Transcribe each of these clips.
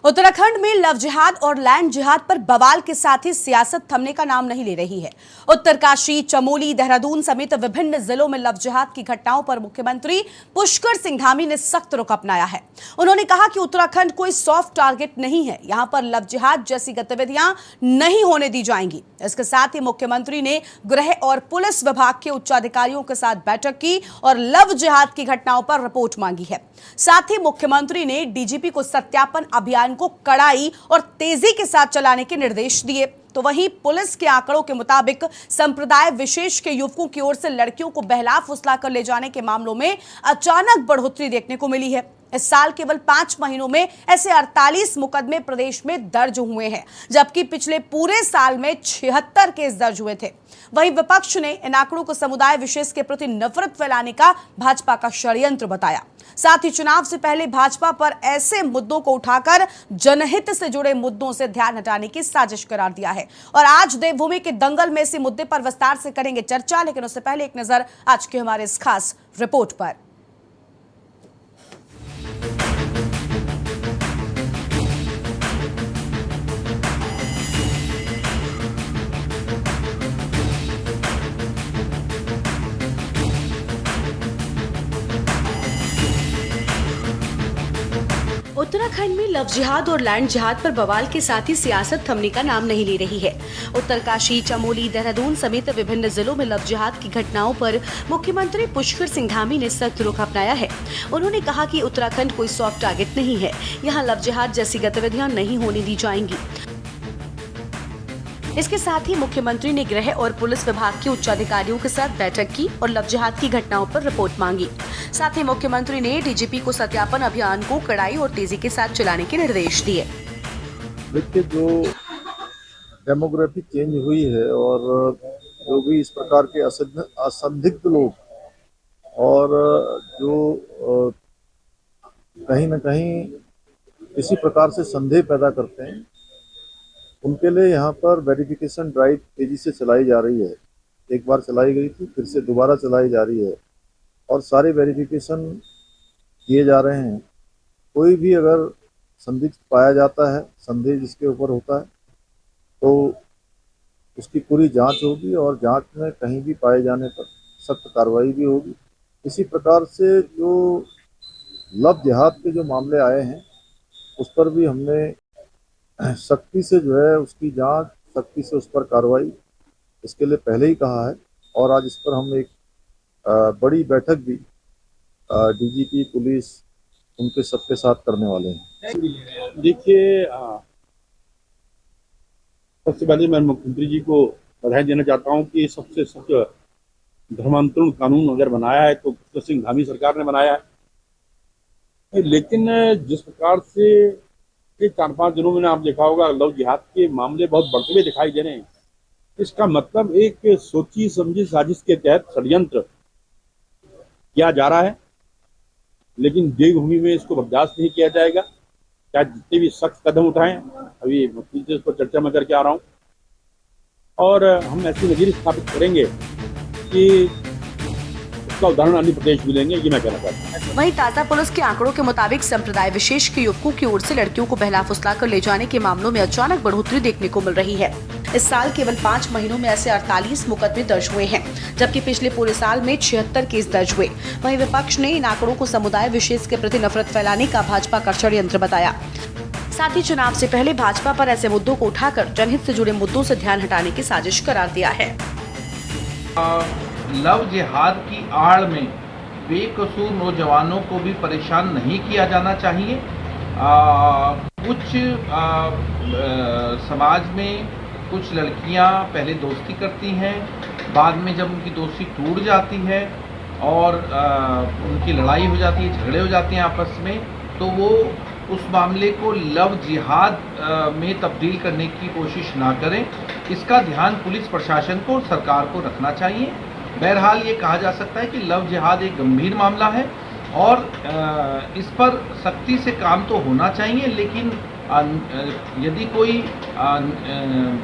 उत्तराखंड में लव जिहाद और लैंड जिहाद पर बवाल के साथ ही सियासत थमने का नाम नहीं ले रही है। उत्तरकाशी, चमोली, देहरादून समेत विभिन्न जिलों में लव जिहाद की घटनाओं पर मुख्यमंत्री पुष्कर सिंह धामी ने सख्त रुख अपनाया है। उन्होंने कहा कि उत्तराखंड कोई सॉफ्ट टारगेट नहीं है, यहां पर लव जिहाद जैसी गतिविधियां नहीं होने दी जाएंगी। इसके साथ ही मुख्यमंत्री ने गृह और पुलिस विभाग के उच्चाधिकारियों के साथ बैठक की और लव जिहाद की घटनाओं पर रिपोर्ट मांगी है। साथ ही मुख्यमंत्री ने डीजीपी को सत्यापन अभियान को कड़ाई और तेजी के साथ चलाने के निर्देश दिए। तो वहीं पुलिस के आंकड़ों के मुताबिक संप्रदाय विशेष के युवकों की ओर से लड़कियों को बहला फुसला कर ले जाने के मामलों में अचानक बढ़ोतरी देखने को मिली है। इस साल केवल 5 महीनों में ऐसे 48 मुकदमे प्रदेश में दर्ज हुए हैं, जबकि पिछले पूरे साल में 76 केस दर्ज हुए थे। वहीं विपक्ष ने इन आंकड़ों को समुदाय विशेष के प्रति नफरत फैलाने का भाजपा का षड्यंत्र बताया। साथ ही चुनाव से पहले भाजपा पर ऐसे मुद्दों को उठाकर जनहित से जुड़े मुद्दों से ध्यान हटाने की साजिश करार दिया है। और आज देवभूमि के दंगल में इसी मुद्दे पर विस्तार से करेंगे चर्चा, लेकिन उससे पहले एक नजर आज के हमारे इस खास रिपोर्ट पर। उत्तराखंड में लव जिहाद और लैंड जिहाद पर बवाल के साथ ही सियासत थमने का नाम नहीं ले रही है। उत्तरकाशी, चमोली, देहरादून समेत विभिन्न जिलों में लव जिहाद की घटनाओं पर मुख्यमंत्री पुष्कर सिंह धामी ने सख्त रुख अपनाया है। उन्होंने कहा कि उत्तराखंड कोई सॉफ्ट टारगेट नहीं है, यहाँ लव जिहाद जैसी गतिविधियां नहीं होने दी जाएंगी। इसके साथ ही मुख्यमंत्री ने गृह और पुलिस विभाग के उच्चाधिकारियों के साथ बैठक की और लव जिहाद की घटनाओं पर रिपोर्ट मांगी। साथ ही मुख्यमंत्री ने डीजीपी को सत्यापन अभियान को कड़ाई और तेजी के साथ चलाने के निर्देश दिए। देखिए, जो डेमोग्राफी चेंज हुई है और जो भी इस प्रकार के असंदिग्ध लोग और जो कहीं न कहीं किसी प्रकार से संदेह पैदा करते हैं, उनके लिए यहाँ पर वेरिफिकेशन ड्राइव तेजी से चलाई जा रही है। एक बार चलाई गई थी, फिर से दोबारा चलाई जा रही है और सारे वेरिफिकेशन किए जा रहे हैं। कोई भी अगर संदिग्ध पाया जाता है, संदेह जिसके ऊपर होता है, तो उसकी पूरी जांच होगी और जांच में कहीं भी पाए जाने पर सख्त कार्रवाई भी होगी। इसी प्रकार से जो लव जिहाद के जो मामले आए हैं, उस पर भी हमने सख्ती से जो है उसकी जांच, सख्ती से उस पर कार्रवाई इसके लिए पहले ही कहा है और आज इस पर हम एक बड़ी बैठक भी डीजीपी पुलिस उनके सबके साथ करने वाले हैं। देखिए, सबसे पहले मैं मुख्यमंत्री जी को बधाई देना चाहता हूं कि सबसे सख्त धर्मांतरण कानून अगर बनाया है तो पुष्कर सिंह धामी सरकार ने बनाया है। लेकिन जिस प्रकार से 4-5 दिनों में आप देखा होगा लव जिहाद के मामले बहुत बढ़ते हुए दिखाई दे रहे हैं। इसका मतलब एक सोची समझी साजिश के तहत षड्यंत्र किया जा रहा है, लेकिन देवभूमि में इसको बर्दाश्त नहीं किया जाएगा। चाहे जितने भी सख्त कदम उठाएं, अभी मुख्यमंत्री इस पर चर्चा में करके आ रहा हूं और हम ऐसी नज़ीर स्थापित करेंगे कि उसका उदाहरण अन्य प्रदेश भी लेंगे, ये मैं कहना चाहता हूँ। वहीं ताजा पुलिस के आंकड़ों के मुताबिक संप्रदाय विशेष के युवकों की ओर से लड़कियों को बहला फुसला कर ले जाने के मामलों में अचानक बढ़ोतरी देखने को मिल रही है। इस साल केवल 5 महीनों में ऐसे 48 मुकदमे दर्ज हुए हैं, जबकि पिछले पूरे साल में 76 केस दर्ज हुए। वहीं विपक्ष ने इन आंकड़ों को समुदाय विशेष के प्रति नफरत फैलाने का भाजपा का षड्यंत्र बताया। साथ ही चुनाव से पहले भाजपा पर ऐसे मुद्दों को उठाकर जनहित से जुड़े मुद्दों से ध्यान हटाने की साजिश करार दिया है। लव जिहाद की आड़ में बेकसूर नौजवानों को भी परेशान नहीं किया जाना चाहिए। कुछ समाज में कुछ लड़कियां पहले दोस्ती करती हैं, बाद में जब उनकी दोस्ती टूट जाती है और उनकी लड़ाई हो जाती है, झगड़े हो जाते हैं आपस में, तो वो उस मामले को लव जिहाद में तब्दील करने की कोशिश ना करें। इसका ध्यान पुलिस प्रशासन को और सरकार को रखना चाहिए। बहरहाल ये कहा जा सकता है कि लव जिहाद एक गंभीर मामला है और इस पर सख्ती से काम तो होना चाहिए, लेकिन यदि कोई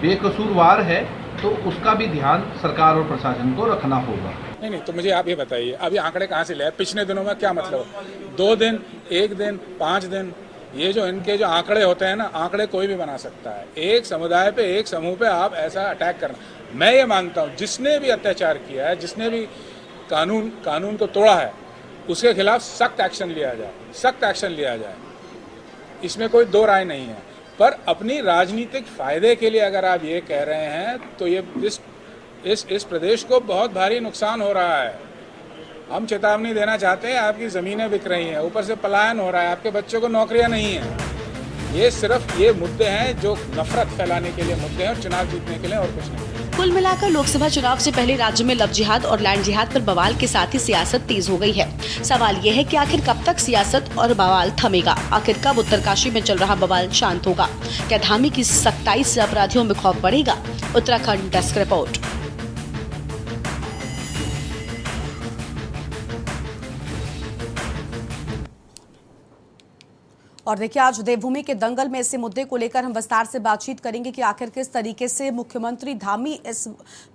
बेकसूरवार है तो उसका भी ध्यान सरकार और प्रशासन को रखना होगा। नहीं, तो मुझे आप ये बताइए, अभी आंकड़े कहाँ से ले? पिछले दिनों में क्या मतलब? 2 दिन, 1 दिन, 5 दिन, ये जो इनके जो आंकड़े होते हैं ना, आंकड़े कोई भी बना सकता है। एक समुदाय पे, एक समूह पे आप ऐसा अटैक करना, मैं ये मानता हूँ जिसने भी अत्याचार किया है, जिसने भी कानून को तोड़ा है, उसके खिलाफ सख्त एक्शन लिया जाए, सख्त एक्शन लिया जाए, इसमें कोई दो राय नहीं है। पर अपनी राजनीतिक फायदे के लिए अगर आप ये कह रहे हैं तो ये इस प्रदेश को बहुत भारी नुकसान हो रहा है। हम चेतावनी देना चाहते हैं, आपकी ज़मीनें बिक रही हैं, ऊपर से पलायन हो रहा है, आपके बच्चों को नौकरियां नहीं हैं। ये सिर्फ ये मुद्दे हैं जो नफरत फैलाने के लिए मुद्दे हैं और चुनाव जीतने के लिए, और कुछ नहीं। कुल मिलाकर लोकसभा चुनाव से पहले राज्य में लव जिहाद और लैंड जिहाद पर बवाल के साथ ही सियासत तेज हो गई है। सवाल ये है कि आखिर कब तक सियासत और बवाल थमेगा? आखिर कब उत्तरकाशी में चल रहा बवाल शांत होगा? क्या धामी की सख्ताई से अपराधियों में खौफ बढ़ेगा? Uttarakhand desk report. और देखिए, आज देवभूमि के दंगल में इसी मुद्दे को लेकर हम विस्तार से बातचीत करेंगे कि आखिर किस तरीके से मुख्यमंत्री धामी इस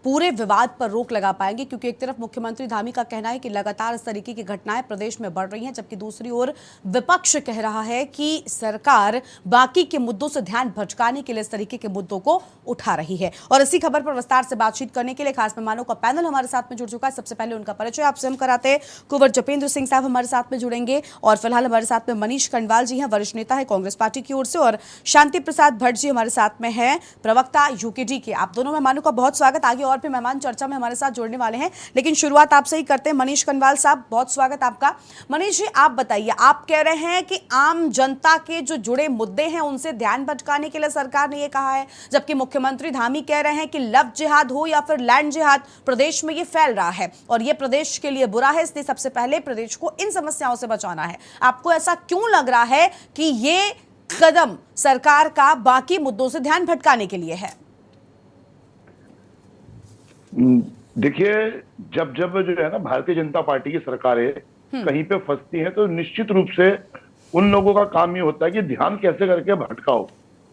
पूरे विवाद पर रोक लगा पाएंगे, क्योंकि एक तरफ मुख्यमंत्री धामी का कहना है कि लगातार इस तरीके की घटनाएं प्रदेश में बढ़ रही हैं, जबकि दूसरी ओर विपक्ष कह रहा है कि सरकार बाकी के मुद्दों से ध्यान भटकाने के लिए इस तरीके के मुद्दों को उठा रही है। और इसी खबर पर विस्तार से बातचीत करने के लिए खास मेहमानों का पैनल हमारे साथ में जुड़ चुका है। सबसे पहले उनका परिचय आपसे हम कराते हैं। कुंवर जपेंद्र सिंह साहब हमारे साथ में जुड़ेंगे, और फिलहाल हमारे साथ में मनीष खंडवाल जी हैं, वरिष्ठ नेता है कांग्रेस पार्टी की ओर से, और शांति प्रसाद भट्ट जी हमारे साथ में हैं, प्रवक्ता यूकेडी के। आप दोनों मेहमानों का बहुत स्वागत। आगे और भी मेहमान चर्चा में हमारे साथ जुड़ने वाले हैं, लेकिन शुरुआत आपसे ही करते हैं। मनीष खंडवाल साहब, बहुत स्वागत आपका। मनीष जी, आप बताइए, आप कह रहे हैं कि आम जनता के जो जुड़े मुद्दे हैं उनसे ध्यान भटकाने के लिए सरकार ने ये कहा है, जबकि मुख्यमंत्री धामी कह रहे हैं कि लव जिहाद हो या फिर लैंड जिहाद, प्रदेश में ये फैल रहा है और ये प्रदेश के लिए बुरा है, इसलिए सबसे पहले प्रदेश को इन समस्याओं से बचाना है। आपको ऐसा क्यों लग रहा है कि ये कदम सरकार का बाकी मुद्दों से ध्यान भटकाने के लिए है? देखिए, जब जो है ना भारतीय जनता पार्टी की सरकारें कहीं पे फंसती हैं तो निश्चित रूप से उन लोगों का काम ये होता है कि ध्यान कैसे करके भटकाओ,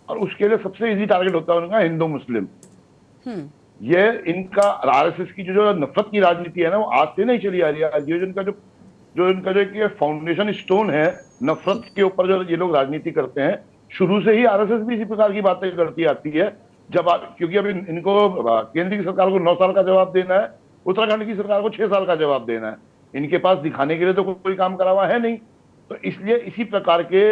और उसके लिए सबसे इजी टारगेट होता है उनका हिंदू मुस्लिम। ये इनका आरएसएस की जो नफरत की राजनीति है ना, वो आज से नहीं चली आ रही है। ये जो इनका एक फाउंडेशन स्टोन है नफरत के ऊपर, जो ये लोग राजनीति करते हैं, शुरू से ही आरएसएस भी इसी प्रकार की बातें करती आती है। क्योंकि अब इनको केंद्र की सरकार को 9 साल का जवाब देना है, उत्तराखंड की सरकार को 6 साल का जवाब देना है। इनके पास दिखाने के लिए तो कोई काम करा हुआ है नहीं, तो इसलिए इसी प्रकार के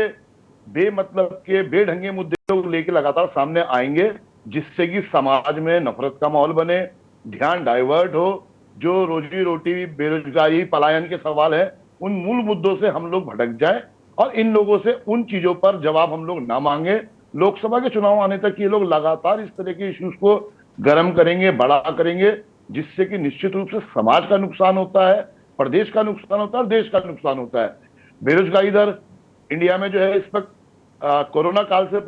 बेमतलब के बेढंगे मुद्दे लोग लेके लगातार सामने आएंगे, जिससे कि समाज में नफरत का माहौल बने, ध्यान डाइवर्ट हो, जो रोजी रोटी, बेरोजगारी, पलायन के सवाल है, उन मूल मुद्दों से हम लोग भटक जाएं और इन लोगों से उन चीजों पर जवाब हम लोग ना मांगे। लोकसभा के चुनाव आने तक ये लोग लगातार इस तरह के इश्यूज को गर्म करेंगे, बड़ा करेंगे, जिससे कि निश्चित रूप से समाज का नुकसान होता है, प्रदेश का नुकसान होता है और देश का नुकसान होता है। बेरोजगारी दर इंडिया में जो है इस वक्त कोरोना काल से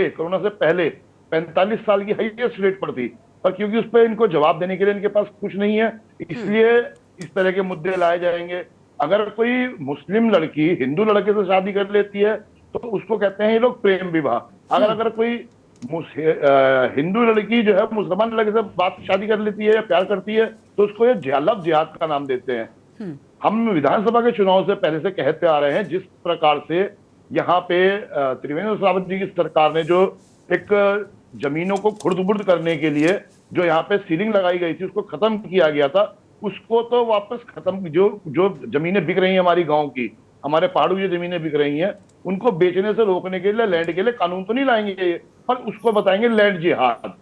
कोरोना से पहले 45 साल की हाईएस्ट रेट पर थी, पर क्योंकि उस पर इनको जवाब देने के लिए इनके पास कुछ नहीं है, इसलिए इस तरह के मुद्दे लाए जाएंगे। अगर कोई मुस्लिम लड़की हिंदू लड़के से शादी कर लेती है तो उसको कहते हैं ये लोग प्रेम विवाह। अगर कोई हिंदू लड़की जो है मुसलमान लड़के से शादी कर लेती है या प्यार करती है तो उसको ये लव जिहाद का नाम देते हैं। हम विधानसभा के चुनाव से पहले से कहते आ रहे हैं, जिस प्रकार से यहाँ पे त्रिवेंद्र रावत जी की सरकार ने जो एक जमीनों को खुर्द-बुर्द करने के लिए जो यहाँ पे सीलिंग लगाई गई थी, उसको खत्म किया गया था, उसको तो वापस खत्म, जो जमीनें बिक रही हैं हमारी गांव की, हमारे पहाड़ों की जमीनें बिक रही हैं, उनको बेचने से रोकने के लिए लैंड के लिए कानून तो नहीं लाएंगे, पर उसको बताएंगे लैंड जिहाद।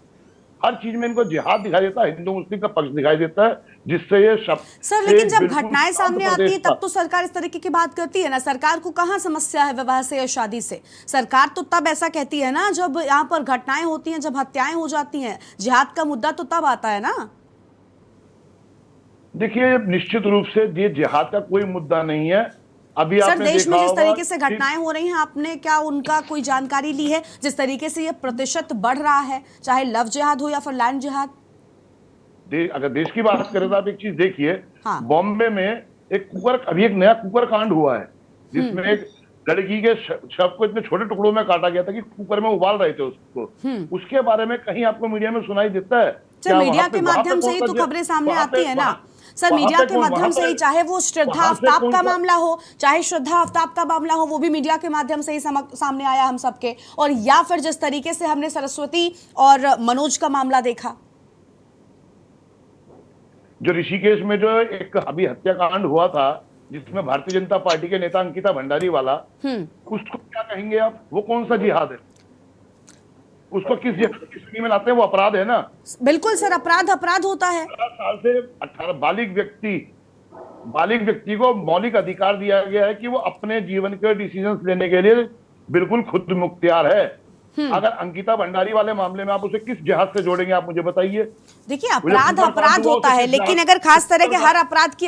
हर चीज में इनको जिहाद दिखाई देता है, हिंदू मुस्लिम का पक्ष दिखाई देता है, जिससे ये शब्द। सर, लेकिन जब घटनाएं सामने आती है तब तो सरकार इस तरीके की बात करती है ना। सरकार को कहाँ समस्या है विवाह से या शादी से? सरकार तो तब ऐसा कहती है ना जब यहाँ पर घटनाएं होती हैं, जब हत्याएं हो जाती हैं। जिहाद का मुद्दा तो तब आता है ना। देखिए, निश्चित रूप से ये जिहाद का कोई मुद्दा नहीं है। अभी सर, देश में जिस तरीके से घटनाएं हो रही हैं, आपने क्या उनका कोई जानकारी ली है? जिस तरीके से ये प्रतिशत बढ़ रहा है, चाहे लव जिहाद हो या फिर लैंड जिहाद। अगर देश की बात करें तो आप एक चीज देखिए, हाँ। बॉम्बे में अभी एक नया कुकर कांड हुआ है, जिसमें एक लड़की के शव को इतने छोटे टुकड़ों में काटा गया था कि कुकर में उबाल रहे थे उसको, उसके बारे में कहीं आपको मीडिया में सुनाई देता है? सर मीडिया के माध्यम से ही तो खबरें सामने आती है ना सर, मीडिया के माध्यम से ही, चाहे वो श्रद्धा आफ्ताब का मामला हो, चाहे श्रद्धा आफ्ताब का मामला हो, वो भी मीडिया के माध्यम से ही सामने आया हम सबके, और या फिर जिस तरीके से हमने सरस्वती और मनोज का मामला देखा, जो ऋषिकेश में जो एक अभी हत्याकांड हुआ था जिसमें भारतीय जनता पार्टी के नेता अंकिता भंडारी वाला, उसको क्या कहेंगे आप? वो कौन सा जिहाद है? उसको किस श्रेणी में लाते हैं? वो अपराध है ना। बिल्कुल सर, अपराध होता है। 18 साल से 18 बालिग व्यक्ति को मौलिक अधिकार दिया गया है कि वो अपने जीवन के डिसीजंस लेने के लिए बिल्कुल खुद मुख्तियार है। अगर अंकिता भंडारी वाले मामले में आप उसे किस जिहाद से जोड़ेंगे? आप मुझे बताइए। देखिए, अपराध होता है, लेकिन अगर खास तरह के हर अपराध को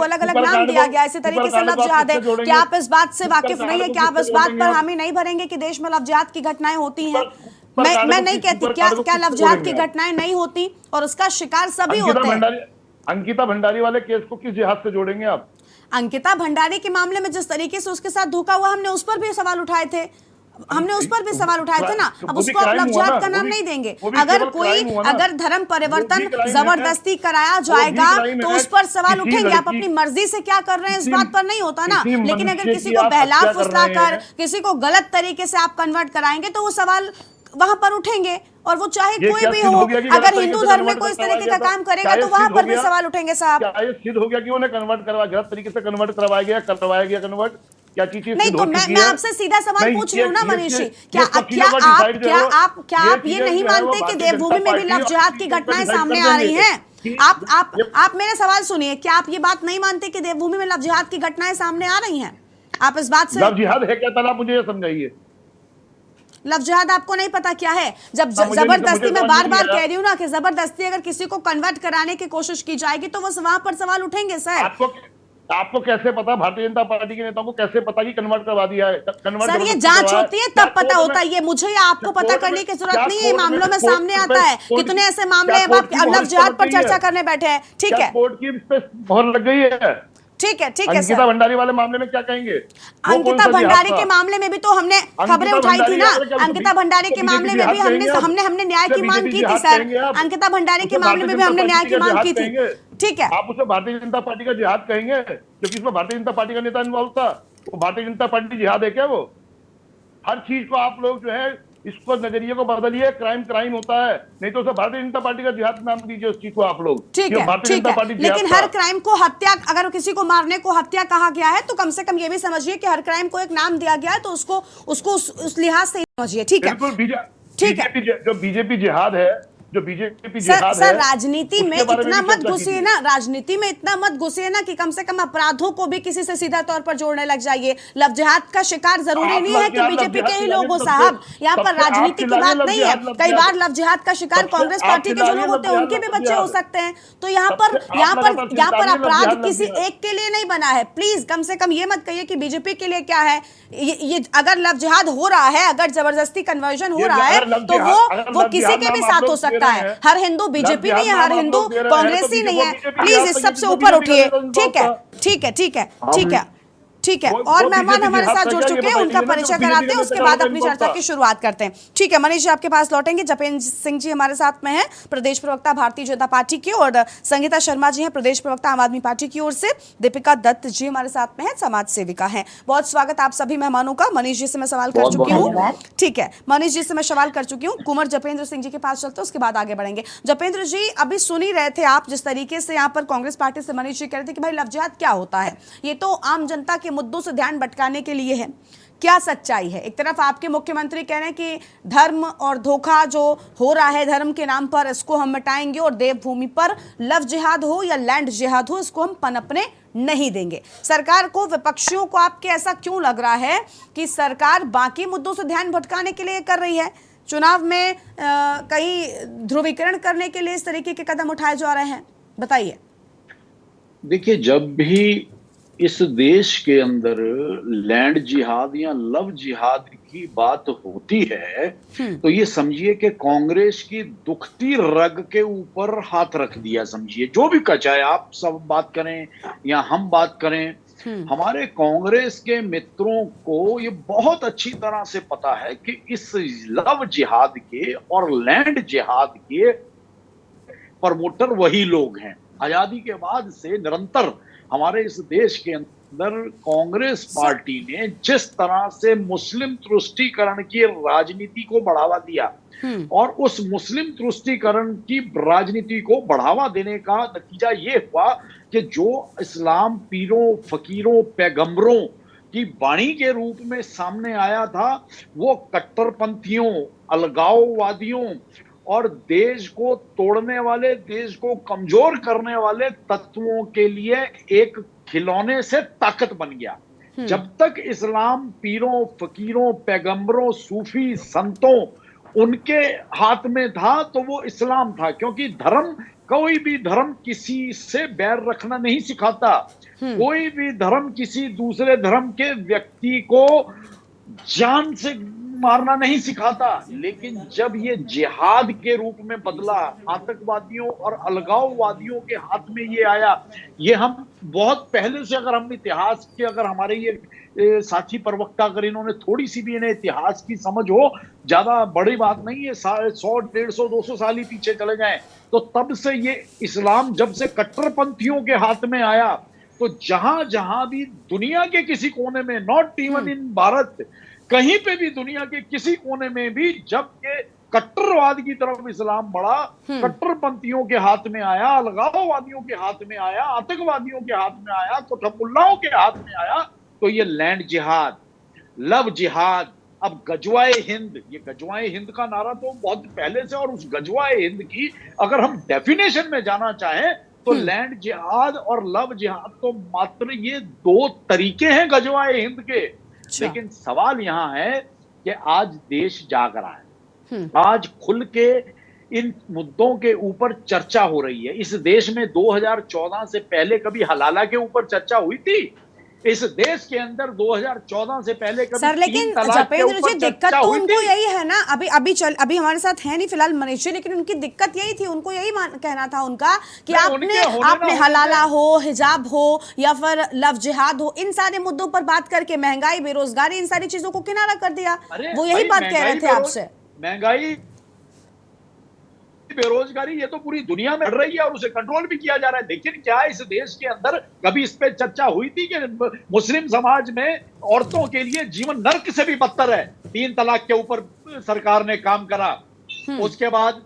अलग अलग नाम दिया गया, इसी तरीके से लव जिहाद है, क्या आप इस बात से वाकिफ नहीं है? क्या आप इस बात पर हामी नहीं भरेंगे कि देश में लव जिहाद की घटनाएं होती हैं? मैं नहीं कहती, क्या लव जिहाद की घटनाएं नहीं होती और उसका शिकार सभी होते हैं। अंकिता भंडारी वाले केस को किस जिहाद से जोड़ेंगे आप? अंकिता भंडारी के मामले में जिस तरीके से उसके साथ धोखा हुआ, हमने उस पर भी सवाल उठाए थे ना। अब उसको आप लव जिहाद का नाम नहीं देंगे। अगर धर्म परिवर्तन जबरदस्ती कराया जाएगा तो उस पर सवाल उठेंगे। आप अपनी मर्जी से क्या कर रहे हैं इस बात पर नहीं होता ना, लेकिन अगर किसी को बहला फुसला कर किसी को गलत तरीके से आप कन्वर्ट कराएंगे तो वो सवाल वहां पर उठेंगे, और वो चाहे कोई भी हो। अगर हिंदू धर्म में कोई इस तरीके का काम करेगा तो वहां पर भी सवाल उठेंगे साहब। क्या ये सिद्ध हो गया कि उन्हें कन्वर्ट करवा गलत तरीके से कन्वर्ट करवाया गया कन्वर्ट? क्या चीज नहीं, तो मैं आपसे सीधा सवाल पूछ रही हूँ ना मनीष जी, क्या आप ये नहीं मानते कि देवभूमि में भी लव जिहाद की घटनाएं सामने आ रही हैं? आप मेरे सवाल सुनिए, क्या आप ये बात नहीं मानते कि देवभूमि में लव जिहाद की घटनाएं सामने आ रही हैं? आप इस बात से, लव जिहाद है क्या? आप मुझे ये समझाइए। लव जिहाद आपको नहीं पता क्या है? जब जबरदस्ती, मैं बार बार कह रही हूँ ना कि जबरदस्ती अगर किसी को कन्वर्ट कराने की कोशिश की जाएगी तो वो वहां पर सवाल उठेंगे सर। आपको कैसे पता? भारतीय जनता पार्टी के नेताओं को कैसे पता कि कन्वर्ट करवा दिया है? सर ये जांच होती है तब पता होता है। ये मुझे या आपको पता करने की जरूरत नहीं है, मामलों में सामने आता है। कितने ऐसे मामले हैं, आप लव जिहाद पर चर्चा करने बैठे हैं। ठीक है, कोर्ट की मोहर लग गई है। ठीक है अंकिता भंडारी वाले मामले में क्या कहेंगे? अंकिता भंडारी के मामले में भी तो हमने खबरें उठाई थी ना। अंकिता भंडारी के मामले में भी हमने न्याय की मांग की थी सर। अंकिता भंडारी के मामले में भी हमने न्याय की मांग की थी। ठीक है, आप उसे भारतीय जनता पार्टी का जिहाद कहेंगे क्योंकि इसमें भारतीय जनता पार्टी का नेता इन्वॉल्व था? वो भारतीय जनता पार्टी जिहाद है क्या? वो हर चीज को आप लोग जो है इसको नजरिए को बदलिए। क्राइम होता है, नहीं तो उसे भारतीय जनता पार्टी का जिहाद नाम दीजिए उस चीज को आप लोग। ठीक है, लेकिन हर क्राइम को हत्या, अगर किसी को मारने को हत्या कहा गया है तो कम से कम ये भी समझिए कि हर क्राइम को एक नाम दिया गया है, तो उसको उस लिहाज से समझिए। ठीक है, ठीक है। जो बीजेपी जिहाद है, जो बीजेपी जिहाद सर राजनीति में इतना मत घुसिए ना, राजनीति में इतना मत घुसिए ना कि कम से कम अपराधों को भी किसी से सीधा तौर पर जोड़ने लग जाइए। लव जिहाद का शिकार जरूरी नहीं है कि बीजेपी के ही लोग हो साहब, यहाँ पर राजनीति की बात नहीं है। कई बार लव जिहाद का शिकार कांग्रेस पार्टी के जो लोग होते हैं उनके भी बच्चे हो सकते हैं। तो यहाँ पर अपराध किसी एक के लिए नहीं बना है। प्लीज कम से कम ये मत कहिए कि बीजेपी के लिए क्या है। ये अगर लव जिहाद हो रहा है, अगर जबरदस्ती कन्वर्जन हो रहा है तो वो किसी के भी साथ हो सकता है। हर हिंदू बीजेपी नहीं है, हर हिंदू कांग्रेसी नहीं है। प्लीज इस सबसे ऊपर उठिए। ठीक है, ठीक है, ठीक है, ठीक है, ठीक है। और मेहमान हमारे साथ जुड़ चुके हैं, उनका परिचय कराते हैं, उसके बाद अपनी चर्चा की शुरुआत करते हैं। ठीक है मनीष जी, आपके पास लौटेंगे। जपेंद्र सिंह जी हमारे साथ में हैं, प्रदेश प्रवक्ता भारतीय जनता पार्टी की, और संगीता शर्मा जी हैं, प्रदेश प्रवक्ता आम आदमी पार्टी की ओर से। दीपिका दत्त जी हमारे साथ में हैं, समाज सेविका हैं। बहुत स्वागत आप सभी मेहमानों का। मनीष जी से मैं सवाल कर चुकी हूँ। ठीक है, मनीष जी से मैं सवाल कर चुकी हूँ। कुंवर जपेंद्र सिंह जी के पास चलते हैं, उसके बाद आगे बढ़ेंगे। जपेंद्र जी, अभी सुन ही रहे थे आप जिस तरीके से यहाँ पर कांग्रेस पार्टी से मनीष जी कह रहे थे कि भाई लव जिहाद क्या होता है, ये तो आम जनता के मुद्दों से ध्यान भटकाने के लिए है। क्या सच्चाई है? एक तरफ आपके मुख्यमंत्री कह रहे हैं कि धर्म और धोखा जो हो रहा है धर्म के नाम पर, इसको हम मिटाएंगे, और देवभूमि पर लव जिहाद हो या लैंड जिहाद हो, इसको हम पनपने नहीं देंगे। सरकार को, विपक्षियों को आपके ऐसा क्यों लग रहा है कि सरकार बाकी मुद्दों से ध्यान भटकाने के लिए कर रही है? चुनाव में कहीं ध्रुवीकरण करने के लिए इस तरीके के कदम उठाए जा रहे हैं, बताइए। देखिए, जब भी इस देश के अंदर लैंड जिहाद या लव जिहाद की बात होती है तो ये समझिए कि कांग्रेस की दुखती रग के ऊपर हाथ रख दिया। समझिए, जो भी कचा है, आप सब बात करें या हम बात करें, हमारे कांग्रेस के मित्रों को ये बहुत अच्छी तरह से पता है कि इस लव जिहाद के और लैंड जिहाद के प्रमोटर वही लोग हैं। आजादी के बाद से निरंतर हमारे इस देश के अंदर कांग्रेस पार्टी ने जिस तरह से मुस्लिम तुष्टीकरण की राजनीति को बढ़ावा दिया और उस मुस्लिम तुष्टीकरण की राजनीति को बढ़ावा देने का नतीजा ये हुआ कि जो इस्लाम पीरों, फकीरों, पैगंबरों की वाणी के रूप में सामने आया था, वो कट्टरपंथियों, अलगाववादियों और देश को तोड़ने वाले, देश को कमजोर करने वाले तत्वों के लिए एक खिलौने से ताकत बन गया। जब तक इस्लाम पीरों, फकीरों, पैगंबरों, सूफी, संतों उनके हाथ में था तो वो इस्लाम था, क्योंकि धर्म, कोई भी धर्म किसी से बैर रखना नहीं सिखाता, कोई भी धर्म किसी दूसरे धर्म के व्यक्ति को जान से मारना नहीं सिखाता। लेकिन जब ये जिहाद के रूप में बदला, आतंकवादियों और अलगाववादियों के हाथ में ये आया, ये हम बहुत पहले से, अगर हम इतिहास के, अगर हमारे ये साथी प्रवक्ता, अगर इन्होंने थोड़ी सी भी इन्हें इतिहास की समझ हो, ज्यादा बड़ी बात नहीं है, 100, 150, 200 साल ही पीछे चले जाएं, तो तब से ये इस्लाम जब से कट्टरपंथियों के हाथ में आया, तो जहां जहां भी दुनिया के किसी कोने में, नॉट इवन इन भारत, कहीं पे भी दुनिया के किसी कोने में भी जब ये कट्टरवाद की तरफ इस्लाम बढ़ा, कट्टरपंथियों के हाथ में आया, अलगाववादियों के हाथ में आया, आतंकवादियों के हाथ में आया, कुतुबुल्लाहों के हाथ में आया, तो ये लैंड जिहाद, लव जिहाद, अब गजवाए हिंद, ये गजवाए हिंद का नारा तो बहुत पहले से, और उस गजवाए हिंद की अगर हम डेफिनेशन में जाना चाहें तो लैंड जिहाद और लव जिहाद तो मात्र ये दो तरीके हैं गजवाए हिंद के। लेकिन सवाल यहां है कि आज देश जाग रहा है, आज खुल के इन मुद्दों के ऊपर चर्चा हो रही है। इस देश में 2014 से पहले कभी हलाला के ऊपर चर्चा हुई थी? इस देश के अंदर 2014 से पहले कभी सर, लेकिन जपेंद्र जी, दिक्कत तो उनको यही है ना, अभी हमारे साथ है नहीं फिलहाल मनीष जी, लेकिन उनकी दिक्कत यही थी, उनको यही कहना था उनका कि आपने हलाला हो, हिजाब हो या फिर लव जिहाद हो, इन सारे मुद्दों पर बात करके महंगाई, बेरोजगारी, इन सारी चीजों को किनारा कर दिया। वो यही बात कह रहे थे आपसे। महंगाई, बेरोजगारी, ये तो पूरी दुनिया में बढ़ रही है और उसे कंट्रोल भी किया जा रहा है। लेकिन क्या इस देश के अंदर कभी इस पे चर्चा हुई थी कि मुस्लिम समाज में औरतों के लिए जीवन नर्क से भी बदतर है? 3 तलाक के ऊपर सरकार ने काम करा, उसके बाद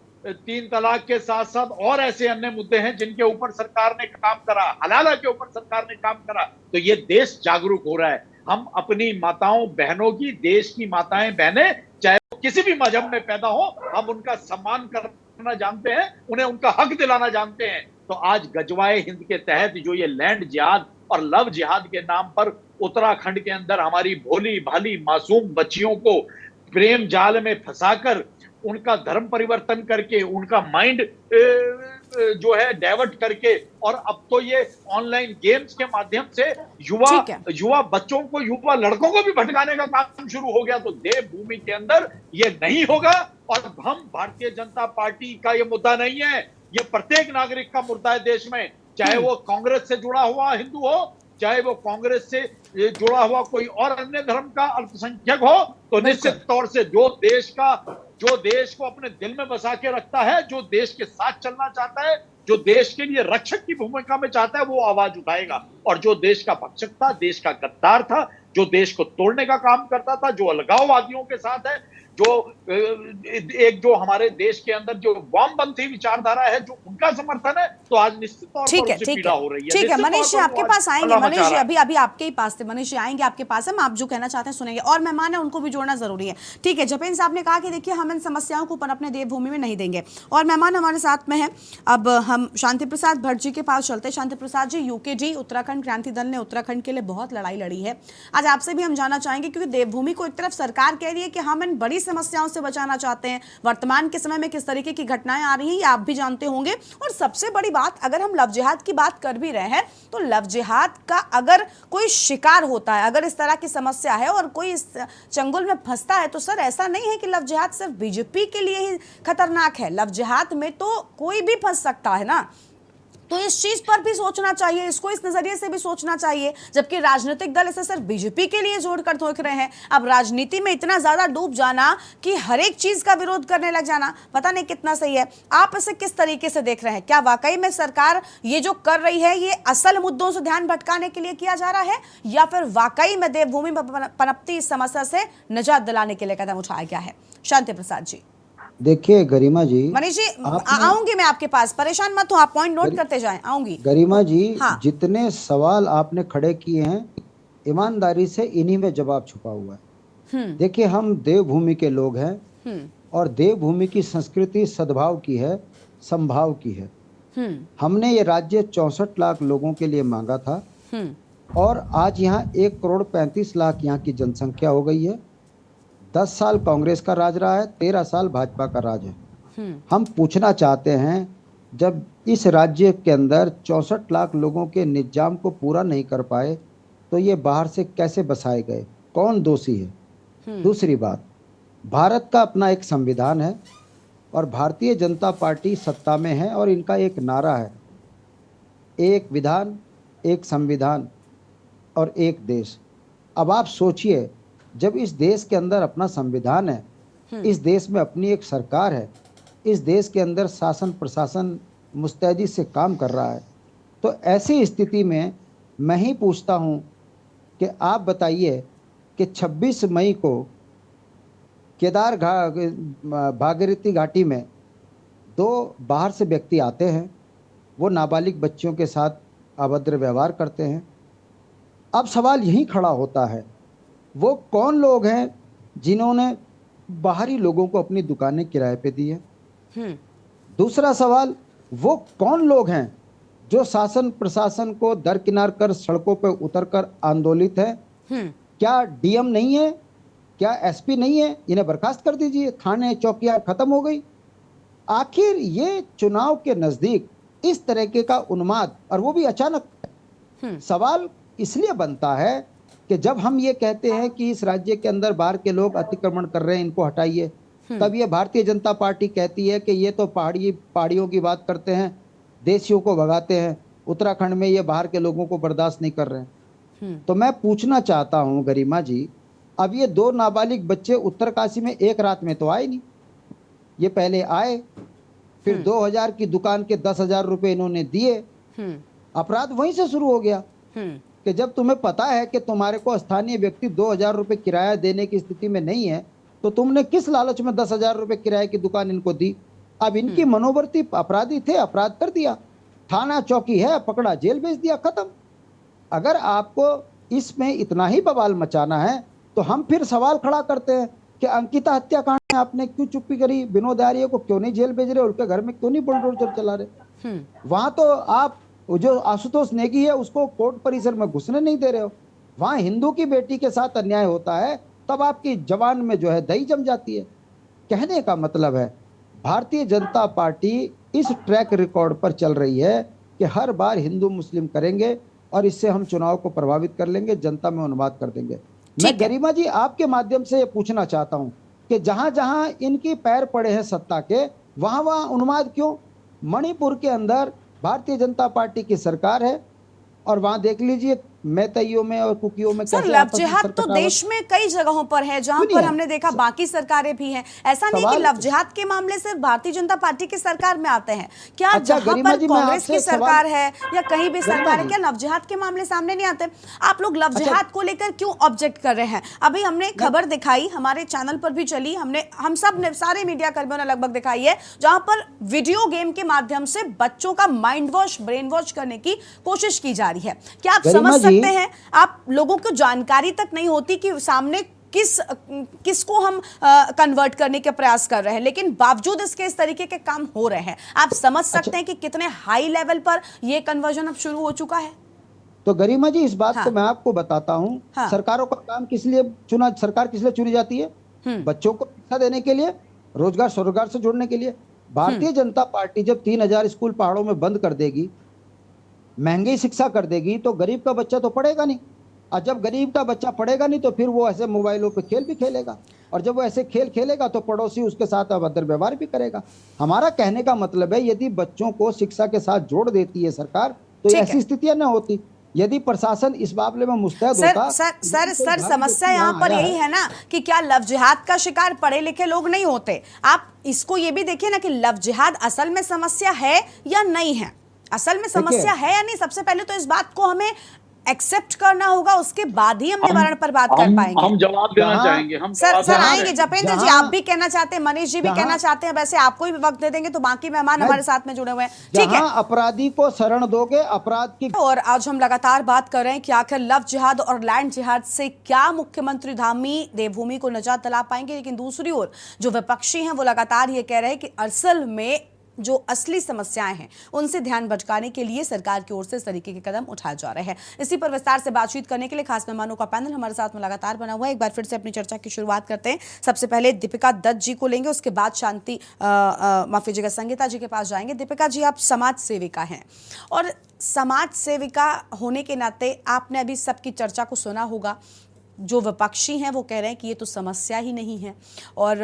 3 तलाक के साथ साथ और ऐसे अन्य मुद्दे हैं जिनके ऊपर सरकार ने काम करा, हलाला के ऊपर सरकार ने काम करा। तो ये देश जागरूक हो रहा है। हम अपनी माताओं बहनों की, देश की माताएं बहनें चाहे वो किसी भी मजहब में पैदा हो, हम उनका सम्मान करना जानते हैं, उन्हें उनका हक दिलाना जानते हैं। तो आज गजवाए हिंद के तहत जो ये लैंड जिहाद और लव जिहाद के नाम पर उत्तराखंड के अंदर हमारी भोली भाली मासूम बच्चियों को प्रेम जाल में फंसाकर, उनका धर्म परिवर्तन करके, उनका माइंड जो है डाइवर्ट करके, और अब तो ये ऑनलाइन गेम्स के माध्यम से युवा बच्चों को, युवा लड़कों को भी भटकाने का काम शुरू हो गया। तो देवभूमि के अंदर ये नहीं होगा। और हम भारतीय जनता पार्टी का ये मुद्दा नहीं है, ये प्रत्येक नागरिक का मुद्दा है देश में, चाहे वो कांग्रेस से जुड़ा हुआ हिंदू हो, चाहे वो कांग्रेस से जुड़ा हुआ कोई और अन्य धर्म का अल्पसंख्यक हो। तो निश्चित तौर से जो देश को अपने दिल में बसा के रखता है, जो देश के साथ चलना चाहता है, जो देश के लिए रक्षक की भूमिका में चाहता है, वो आवाज उठाएगा। और जो देश का भक्षक था, देश का गद्दार था, जो देश को तोड़ने का काम करता था, जो अलगाववादियों के साथ है, जो हमारे देश के अंदर जो वामपंथी विचारधारा है, जो उनका समर्थन है, तो आज निश्चित तौर पर उसे पीड़ा हो रही है। ठीक है मनीष जी, आपके पास आएंगे। मनीष जी अभी आपके ही पास थे, मनीष जी आएंगे आपके पास, हम आप जो कहना चाहते हैं सुनेंगे, और मेहमान है उनको भी जोड़ना जरूरी है। ठीक है, जपेंद्र साहब ने कहा कि देखिए हम इन समस्याओं को अपने देवभूमि में नहीं देंगे, और मेहमान हमारे साथ में है। अब हम शांति प्रसाद भट्ट जी के पास चलते हैं। शांति प्रसाद जी, यूकेडी उत्तराखंड क्रांति दल ने उत्तराखंड के लिए बहुत लड़ाई लड़ी है। आज आपसे भी हम जानना चाहेंगे, क्योंकि देवभूमि को एक तरफ सरकार कह रही है कि हम इन बड़ी समस्याओं से बचाना चाहते हैं, वर्तमान के समय में किस तरीके की घटनाएं आ रही हैं ये आप भी जानते होंगे, और सबसे बड़ी बात, अगर हम लव जिहाद की बात कर भी रहे हैं, तो लव जिहाद का अगर कोई शिकार होता है, अगर इस तरह की समस्या है और कोई इस चंगुल में फंसता है, तो सर ऐसा नहीं है कि लव जिहाद सिर्फ बीजेपी के लिए ही खतरनाक है, लव जिहाद में तो कोई भी फंस सकता है ना। तो इस चीज पर भी सोचना चाहिए, इसको इस नजरिए से भी सोचना चाहिए, जबकि राजनीतिक दल इसे सिर्फ बीजेपी के लिए जोड़कर देख रहे हैं। अब राजनीति में इतना ज्यादा डूब जाना कि हर एक चीज का विरोध करने लग जाना, पता नहीं कितना सही है। आप इसे किस तरीके से देख रहे हैं? क्या वाकई में सरकार ये जो कर रही है ये असल मुद्दों से ध्यान भटकाने के लिए किया जा रहा है, या फिर वाकई में देवभूमि में पनपती इस समस्या से निजात दिलाने के लिए कदम उठाया गया है? शांति प्रसाद जी। देखिए गरिमा जी, मनीष जी आऊंगी मैं आपके पास, परेशान मत हो, आप पॉइंट नोट करते जाएं, आऊंगी। गरिमा जी, हाँ। जितने सवाल आपने खड़े किए हैं ईमानदारी से इन्हीं में जवाब छुपा हुआ है। देखिए, हम देवभूमि के लोग हैं और देवभूमि की संस्कृति सद्भाव की है, संभाव की है। हमने ये राज्य 64 लाख लोगों के लिए मांगा था और आज यहाँ 1,35,00,000 यहाँ की जनसंख्या हो गई है। 10 साल कांग्रेस का राज रहा है, 13 साल भाजपा का राज है। हम पूछना चाहते हैं, जब इस राज्य के अंदर 64 लाख लोगों के निजाम को पूरा नहीं कर पाए तो ये बाहर से कैसे बसाए गए? कौन दोषी है? दूसरी बात, भारत का अपना एक संविधान है और भारतीय जनता पार्टी सत्ता में है और इनका एक नारा है, एक विधान, एक संविधान और एक देश। अब आप सोचिए, जब इस देश के अंदर अपना संविधान है, इस देश में अपनी एक सरकार है, इस देश के अंदर शासन प्रशासन मुस्तैदी से काम कर रहा है, तो ऐसी स्थिति में मैं ही पूछता हूं कि आप बताइए कि 26 मई को केदार भागीरथी घाटी में 2 बाहर से व्यक्ति आते हैं, वो नाबालिग बच्चियों के साथ अभद्र व्यवहार करते हैं। अब सवाल यही खड़ा होता है, वो कौन लोग हैं जिन्होंने बाहरी लोगों को अपनी दुकानें किराए पे दी है? दूसरा सवाल, वो कौन लोग हैं जो शासन प्रशासन को दरकिनार कर सड़कों पर उतरकर आंदोलित है? क्या डीएम नहीं है? क्या एसपी नहीं है? इन्हें बर्खास्त कर दीजिए, थाने चौकियां खत्म हो गई। आखिर ये चुनाव के नजदीक इस तरीके का उन्माद, और वो भी अचानक। सवाल इसलिए बनता है कि जब हम ये कहते हैं कि इस राज्य के अंदर बाहर के लोग अतिक्रमण कर रहे हैं, इनको हटाइए, तब ये भारतीय जनता पार्टी कहती है कि ये तो पहाड़ियों की बात करते हैं, देशियों को भगाते हैं, उत्तराखंड में ये बाहर के लोगों को बर्दाश्त नहीं कर रहे हैं। तो मैं पूछना चाहता हूं गरिमा जी, अब ये 2 नाबालिग बच्चे उत्तरकाशी में एक रात में तो आए नहीं, ये पहले आए, फिर 2000 की दुकान के 10,000 रुपए इन्होंने दिए। अपराध वहीं से शुरू हो गया कि जब तुम्हें पता है कि तुम्हारे को स्थानीय व्यक्ति 2000 रुपए किराया देने की स्थिति में नहीं है, तो तुमने किस लालच में 10,000 रुपए किराए की दुकान इनको दी? अब इनकी मनोवृत्ति, अपराधी थे, अपराध कर दिया, थाना चौकी है, पकड़ा, जेल भेज दिया, खत्म। अगर आपको इसमें इतना ही बवाल मचाना है तो हम फिर सवाल खड़ा करते हैं कि अंकिता हत्याकांड में आपने क्यों चुप्पी करी? विनोद आर्य को क्यों नहीं जेल भेज रहे? उनके घर में क्यों नहीं बुलडोजर चला रहे? वहां तो आप जो आशुतोष नेगी है उसको कोर्ट परिसर में घुसने नहीं दे रहे हो। वहां हिंदू की बेटी के साथ अन्याय होता है, तब आपकी जवान में जो है दही जम जाती है। कहने का मतलब है, भारतीय जनता पार्टी इस ट्रैक रिकॉर्ड पर चल रही है कि हर बार हिंदू मुस्लिम करेंगे और इससे हम चुनाव को प्रभावित कर लेंगे, जनता में उन्माद कर देंगे। मैं गरिमा जी आपके माध्यम से ये पूछना चाहता हूं कि जहां जहां इनकी पैर पड़े हैं सत्ता के, वहां वहां उन्माद क्यों? मणिपुर के अंदर भारतीय जनता पार्टी की सरकार है और वहां देख लीजिए मैतैयों में और कुकियों में सर लव जिहाद तो देश में कई जगहों पर है जहां पर हमने देखा बाकी सरकारें भी हैं। ऐसा नहीं कि लव जिहाद के मामले सिर्फ भारतीय जनता पार्टी की सरकार में आते हैं। क्या जहां पर कांग्रेस की सरकार है या कहीं भी सरकार है, क्या लव जिहाद के मामले सामने नहीं आते? आप लोग लव जिहाद को लेकर क्यों ऑब्जेक्ट कर रहे हैं? अभी हमने खबर दिखाई, हमारे चैनल पर भी चली, हम सब ने, सारे मीडिया कर्मियों ने लगभग दिखाई है, जहां पर वीडियो गेम के माध्यम से बच्चों का माइंड वॉश, ब्रेन वॉश करने की कोशिश की जा रही है। क्या आप समझ सकते हैं, आप लोगों को जानकारी तक नहीं होती कि सामने किसको हम कन्वर्ट करने के प्रयास कर रहे हैं, लेकिन बावजूद इसके इस तरीके के काम हो रहे हैं। आप समझ सकते हैं कि कितने हाई लेवल पर यह कन्वर्जन अब शुरू हो चुका है। तो गरिमा जी इस बात को मैं आपको बताता हूं, सरकारों का काम किस लिए सरकार किस लिए चुनी जाती है? बच्चों को शिक्षा देने के लिए, रोजगार स्वरोजगार से जोड़ने के लिए। भारतीय जनता पार्टी जब 3000 स्कूल पहाड़ों में बंद कर देगी, महंगी शिक्षा कर देगी, तो गरीब का बच्चा तो पढ़ेगा नहीं, और जब गरीब का बच्चा पढ़ेगा नहीं तो फिर वो ऐसे मोबाइलों पे खेल भी खेलेगा। और जब वो ऐसे खेल खेलेगा तो पड़ोसी उसके साथ अभद्र व्यवहार भी करेगा। हमारा कहने का मतलब है, यदि बच्चों को शिक्षा के साथ जोड़ देती है सरकार तो ऐसी स्थितियां न होती। यदि प्रशासन इस मामले में मुस्तैद होता। सर समस्या यहाँ पर यही है ना कि क्या लव जिहाद का शिकार पढ़े लिखे लोग नहीं होते? आप इसको ये भी देखिए ना कि लव जिहाद असल में समस्या है या नहीं है, असल में समस्या है या नहीं। सबसे पहले तो इस बात को हमें एक्सेप्ट करना होगा, उसके बाद ही हम निवारण पर बात कर पाएंगे। हम जवाब देना चाहेंगे। हम सर आएंगे जपेंद्र जी, आप भी कहना चाहते हैं, मनीष जी भी कहना चाहते हैं, वैसे आपको भी वक्त दे देंगे तो बाकी मेहमान हमारे साथ में जुड़े हुए हैं, ठीक है। अपराधी को शरण दोगे अपराध की। और आज हम लगातार बात कर रहे हैं कि आखिर लव जिहाद और लैंड जिहाद से क्या मुख्यमंत्री धामी देवभूमि को निजात दिला पाएंगे, लेकिन दूसरी ओर जो विपक्षी हैं वो लगातार ये कह रहे हैं कि असल में जो असली समस्याएं हैं उनसे ध्यान भटकाने के लिए सरकार की ओर से इस तरीके के कदम उठाए जा रहे हैं। इसी पर विस्तार से बातचीत करने के लिए खास मेहमानों का पैनल हमारे साथ में लगातार बना हुआ है। एक बार फिर से अपनी चर्चा की शुरुआत करते हैं। सबसे पहले दीपिका दत्त जी को लेंगे, उसके बाद माफी कीजिएगा संगीता जी के पास जाएंगे। दीपिका जी, आप समाज सेविका हैं और समाज सेविका होने के नाते आपने अभी सबकी चर्चा को सुना होगा। जो विपक्षी हैं वो कह रहे हैं कि ये तो समस्या ही नहीं है और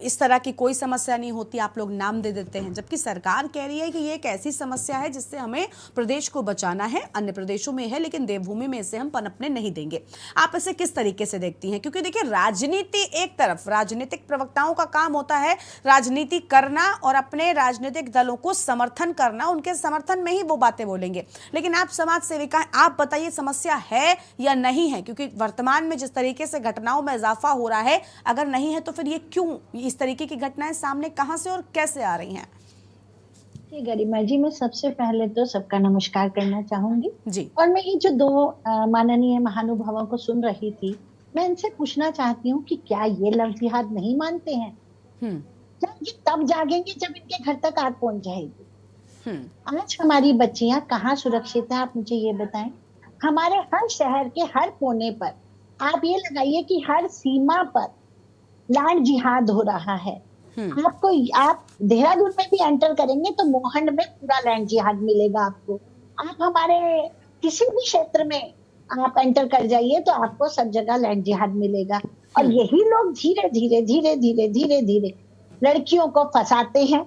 इस तरह की कोई समस्या नहीं होती, आप लोग नाम दे देते हैं, जबकि सरकार कह रही है कि ये एक ऐसी समस्या है जिससे हमें प्रदेश को बचाना है। अन्य प्रदेशों में है लेकिन देवभूमि में इसे हम पनपने नहीं देंगे। आप इसे किस तरीके से देखती हैं? क्योंकि देखिए, राजनीति एक तरफ, राजनीतिक प्रवक्ताओं का काम होता है राजनीति करना और अपने राजनीतिक दलों को समर्थन करना, उनके समर्थन में ही वो बातें बोलेंगे, लेकिन आप समाज सेविका हैं, आप बताइए समस्या है या नहीं है? क्योंकि वर्तमान में जिस तरीके से घटनाओं में इजाफा हो रहा है, अगर नहीं है तो फिर ये क्यों, इस तरीके की घटनाएं सामने कहां से और कैसे आ रही हैं? गरिमा जी, मैं सबसे पहले तो सबका नमस्कार करना चाहूंगी जी। और मैं ये जो दो माननीय महानुभावों को सुन रही थी, मैं इनसे पूछना चाहती हूँ कि क्या ये लव जिहाद नहीं मानते हैं? क्या ये तब जागेंगे जब इनके घर तक आग पहुंच जाएगी? आज हमारी बच्चियां कहाँ सुरक्षित है, आप मुझे ये बताएं। हमारे हर शहर के हर कोने पर आप ये लगाइए कि हर सीमा पर लैंड जिहाद हो रहा है। आप देहरादून में भी एंटर करेंगे तो मोहन में पूरा लैंड जिहाद मिलेगा आपको। आप हमारे किसी भी क्षेत्र में आप एंटर कर जाइए तो आपको सब जगह लैंड जिहाद मिलेगा। और यही लोग धीरे धीरे धीरे धीरे धीरे धीरे लड़कियों को फंसाते हैं।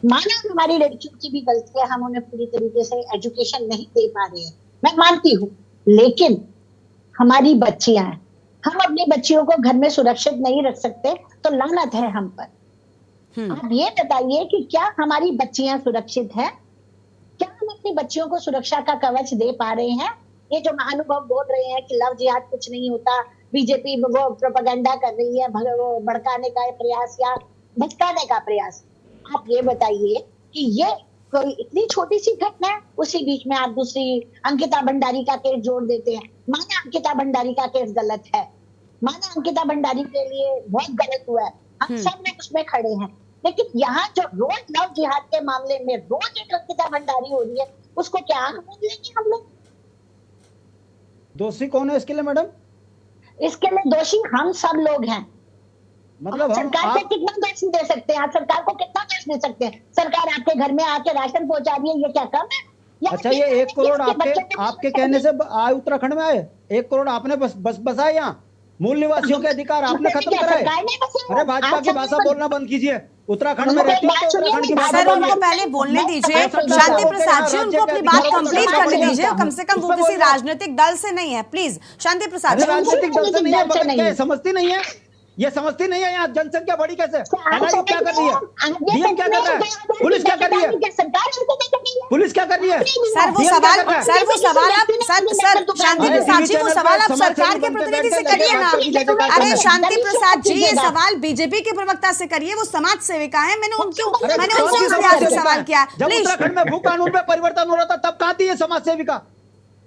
माना हमारी लड़कियों की भी गलती है, हम उन्हें पूरी तरीके से एजुकेशन नहीं दे पा रहे हैं, मैं मानती हूँ, लेकिन हमारी बच्चियां हैं, हम अपनी बच्चियों को घर में सुरक्षित नहीं रख सकते तो लानत है हम पर। आप ये बताइए कि क्या हमारी बच्चियां सुरक्षित हैं? क्या हम अपनी बच्चियों को सुरक्षा का कवच दे पा रहे हैं? ये जो महानुभाव बोल रहे हैं कि लव जिहाद कुछ नहीं होता, बीजेपी वो प्रोपेगेंडा कर रही है, भड़काने का प्रयास या भटकाने का प्रयास, आप ये बताइए कि ये कोई इतनी छोटी सी घटना है, उसी बीच में आप दूसरी अंकिता भंडारी का केस जोड़ देते हैं। माना अंकिता भंडारी का केस गलत है, माना अंकिता भंडारी के लिए बहुत गलत हुआ है, हम सब में उसमें खड़े हैं, लेकिन यहाँ जो रोज लव जिहाद के मामले में रोज एक अंकिता भंडारी हो रही है, उसको क्या आंख मूंद लेंगे हम लोग? दोषी कौन है इसके लिए मैडम? इसके लिए दोषी हम सब लोग हैं। मतलब सरकार को कितना दोष दे सकते हैं? आप सरकार को कितना दोष दे सकते हैं? सरकार आपके घर में आके राशन पहुंचा रही है, ये क्या कम है? अच्छा, ये 1 करोड़ आपके कहने से आए उत्तराखंड में आए? 1 करोड़ आपने बस बसाए? यहाँ मूल निवासियों के अधिकार आपने खत्म कराए? अरे भाजपा की भाषा बोलना बंद कीजिए। उत्तराखंड में रहती है तो उत्तराखंड की भाषा सर, उनको पहले बोलने दीजिए। शांति प्रसाद जी, उनको अपनी बात कंप्लीट करने दीजिए। कम से कम वो किसी राजनीतिक दल से नहीं है, प्लीज। शांति प्रसाद जी, राजनीतिक दल से नहीं है, मगर क्या समझती नहीं है? ये समझती नहीं है यहाँ जनसंख्या बढ़ी कैसे? एनआईए क्या कर रही है? डीएम क्या कर रहा है? पुलिस क्या कर रही है? पुलिस क्या कर रही है? सर वो सवाल आप सर शांति प्रसाद जी, वो सवाल आप सरकार के प्रतिनिधि से करिए ना। अरे शांति प्रसाद जी, ये सवाल बीजेपी के प्रवक्ता से करिए, वो समाज सेविका है, मैंने उनसे सवाल किया। जब उत्तराखंड में भू कानून में परिवर्तन हो रहा था तब कहाँ थी ये समाज सेविका?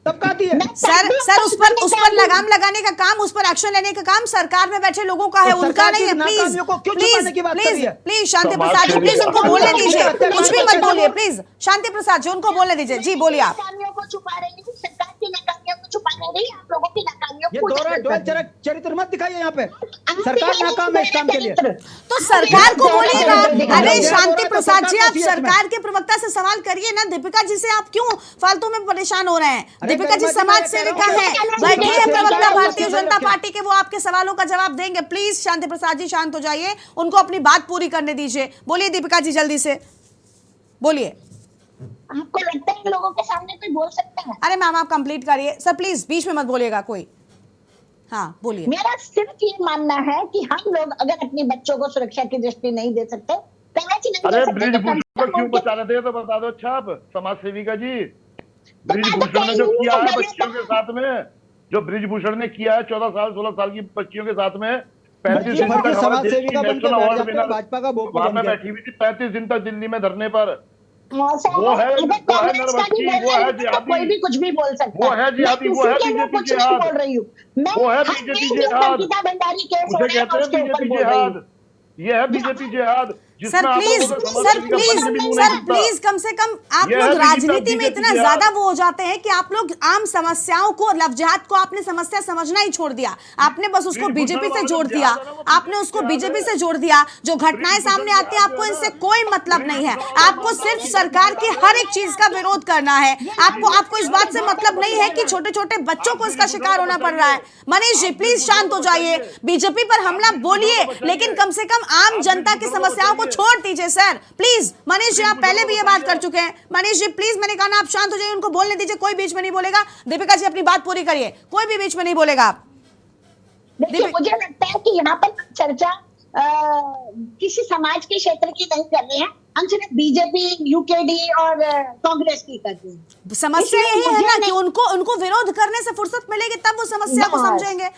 तब कहाँ थी है? सर उस पर लगाम लगाने का काम, उस पर एक्शन लेने का काम सरकार में बैठे लोगों का है, उनका नहीं है। Please Shanti Prasad ji, please उनको बोलने दीजिए, कुछ भी मत बोलिए प्लीज। शांति प्रसाद जी, उनको बोलने दीजिए। जी बोलिए आप। को छुपा रही है सरकार की नाकामी नाकामियों को छुपाने नहीं, आप लोगों की नाकामियों ये को दोहरा उजागर डोल करना। चरित्र मत दिखाइए यहाँ पे। आप सरकार दिखाइए नाकाम है इस काम के लिए। चरित्र। तो सरकार को बोलिएगा। अरे दिखाइए। शांति तो प्रसाद जी, सरकार आप को सीएस में। सरकार के प्रवक्ता से सवाल करिए ना। दीपिका जी से आप क्यों फालतू में परेशान हो रहे हैं? अरे दीपिका जी गरिमा जी, समाज मैं कह सेविका रहा हूं, हैं, मैं बैठे हैं समाज प्रवक्ता सेविका भारतीय हूं। जनता पार्टी के, वो आपके सवालों का जवाब देंगे। प्लीज शांति प्रसाद जी शांत हो जाइए, उनको अपनी बात पूरी करने दीजिए। बोलिए दीपिका जी, जल्दी से बोलिए। आपको लगता है इन लोगों के सामने कोई बोल सकता है? अरे मैम आप कंप्लीट करिए। सर प्लीज बीच में मत बोलिएगा कोई। हाँ बोलिए। मेरा सिर्फ ये मानना है कि हम लोग अगर अपने बच्चों को सुरक्षा की दृष्टि नहीं दे सकते, कराची नहीं अरे दे सकते, ब्रिजभूषण तो पर क्यों उनके- बचा रहे थे तो बता दो। अच्छा आप समाज सेविका जी, तो मैं तो ब्रिजभूषण ने जो कह रही किया हूं, है मैंने बच्चियों के साथ में, जो ब्रिजभूषण ने किया है 14 साल 16 साल की बच्चियों के साथ में, 35 बच्ची दिन भर के तक समाज हमारे देश की सेविका बन के नेशनल बैठ अवार्ड जाते हैं, विनर भाजपा का बोकू वहां बन पे के। बैठी हुई थी 35 दिन तक दिल्ली में धरने पर। ऐसा वो है अगर कांग्रेस का भी नरबच्ची, बोल वो रही है हूं, तो जिहादी। कोई भी कुछ भी बोल सकता वो है जिहादी, वो है मैं किसी के लिए बीजेपी कुछ नहीं जिहाद। बोल रही हूँ। मैं वो है हर बीजेपी एक के ऊपर जिहाद। गीता भंडारी केस हो उसे रहे हैं, कहते हैं उसके ऊपर बीजेपी बोल रही हूँ। जिहाद। ये है बीजेपी जिहाद सर जिसमें आप प्लीज, लोगों को समाज सर सेविका प्लीज, बनने भी मुंह सर नहीं प्लीज, दिखता। कम से कम आप यह लोग है राजनीति में बीजेपी इतना जिहाद। ज्यादा वो हो जाते हैं कि आप लोग आम समस्याओं को, लव जिहाद को आपने समस्या समझना ही छोड़ दिया। आपने बस उसको बीजेपी से जोड़ दिया, आपने उसको बीजेपी से जोड़ दिया। जो घटनाएं सामने आती हैं आपको इनसे कोई मतलब नहीं है। आपको सिर्फ सरकार की हर एक चीज का विरोध करना है। आपको इस बात से मतलब नहीं है कि छोटे छोटे बच्चों को इसका शिकार होना पड़ रहा है। मनीष जी प्लीज शांत हो जाइए। बीजेपी पर हमला बोलिए, लेकिन कम से कम आम जनता की समस्याओं को छोड़ दीजिए सर प्लीज। मनीष जी आप पहले भी ये बात कर चुके हैं। मनीष जी प्लीज, मैंने कहा ना आप शांत हो जाइए, उनको बोलने दीजिए, कोई बीच में नहीं बोलेगा। दीपिका जी अपनी बात पूरी करिए, कोई भी बीच में नहीं बोलेगा। आप देखिए मुझे लगता है कि यहाँ पर चर्चा किसी समाज के क्षेत्र की नहीं कर रहे हैं, हम सिर्फ बीजेपी, यूकेडी और कांग्रेस की कर रहे हैं। समस्या इसलिए यही है मुझे ना कि नहीं- उनको विरोध करने से फुर्सत मिलेगी, तब वो समस्या को बस। समझेंगे।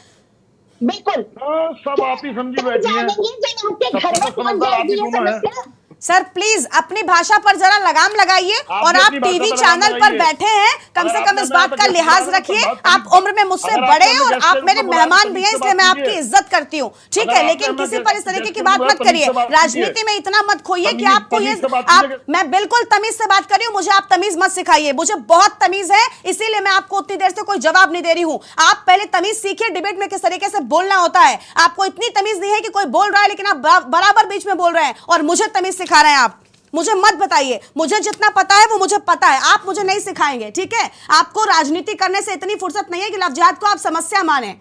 बिल्कुल हाँ, सब आप ही समझी बैठी हैं। जानेंगे जब आपके घर में पहुंच समझदार आप ही जाएगी ये दोनों हैं। समस्या। सर प्लीज अपनी भाषा पर जरा लगाम लगाइए, और भी आप अपनी भाषा टीवी पर चैनल लगाम पर लगाइए। बैठे हैं, कम से अगर कम आपने इस बात मैं का तो लिहाज किसी रखिए। बात आप कीजिए। उम्र में मुझसे अगर बड़े आपने हैं और मुझे आप जैसे मेरे उनको बुलाया, मेहमान तमीज भी हैं, से इसलिए मैं बात आपकी कीजिए। इज्जत करती हूँ, ठीक अगर है। आपने लेकिन मैं किसी पर इस तरीके जैसे की बात बुलाया, मत तमीज करिए। से बात कीजिए। राजनीति में इतना मत खोइए कि तमीज- आपको तमीज ये से बात कीजिए। मैं बिल्कुल तमीज से बात कर रही हूँ, मुझे आप तमीज मत सिखाइए। मुझे बहुत तमीज है, इसीलिए मैं आपको उतनी देर से कोई जवाब नहीं दे रही हूँ। आप पहले तमीज सीखिए, डिबेट में किस तरीके से बोलना होता है। आपको इतनी तमीज नहीं है कि कोई बोल रहा है लेकिन आप बराबर बीच में बोल रहे हैं और मुझे तमीज सिखा रहे हैं। आप मुझे मत बताइए, मुझे जितना पता है वो मुझे पता है, आप मुझे नहीं सिखाएंगे, ठीक है। आपको राजनीति करने से इतनी फुर्सत नहीं है कि लव जिहाद को आप समस्या माने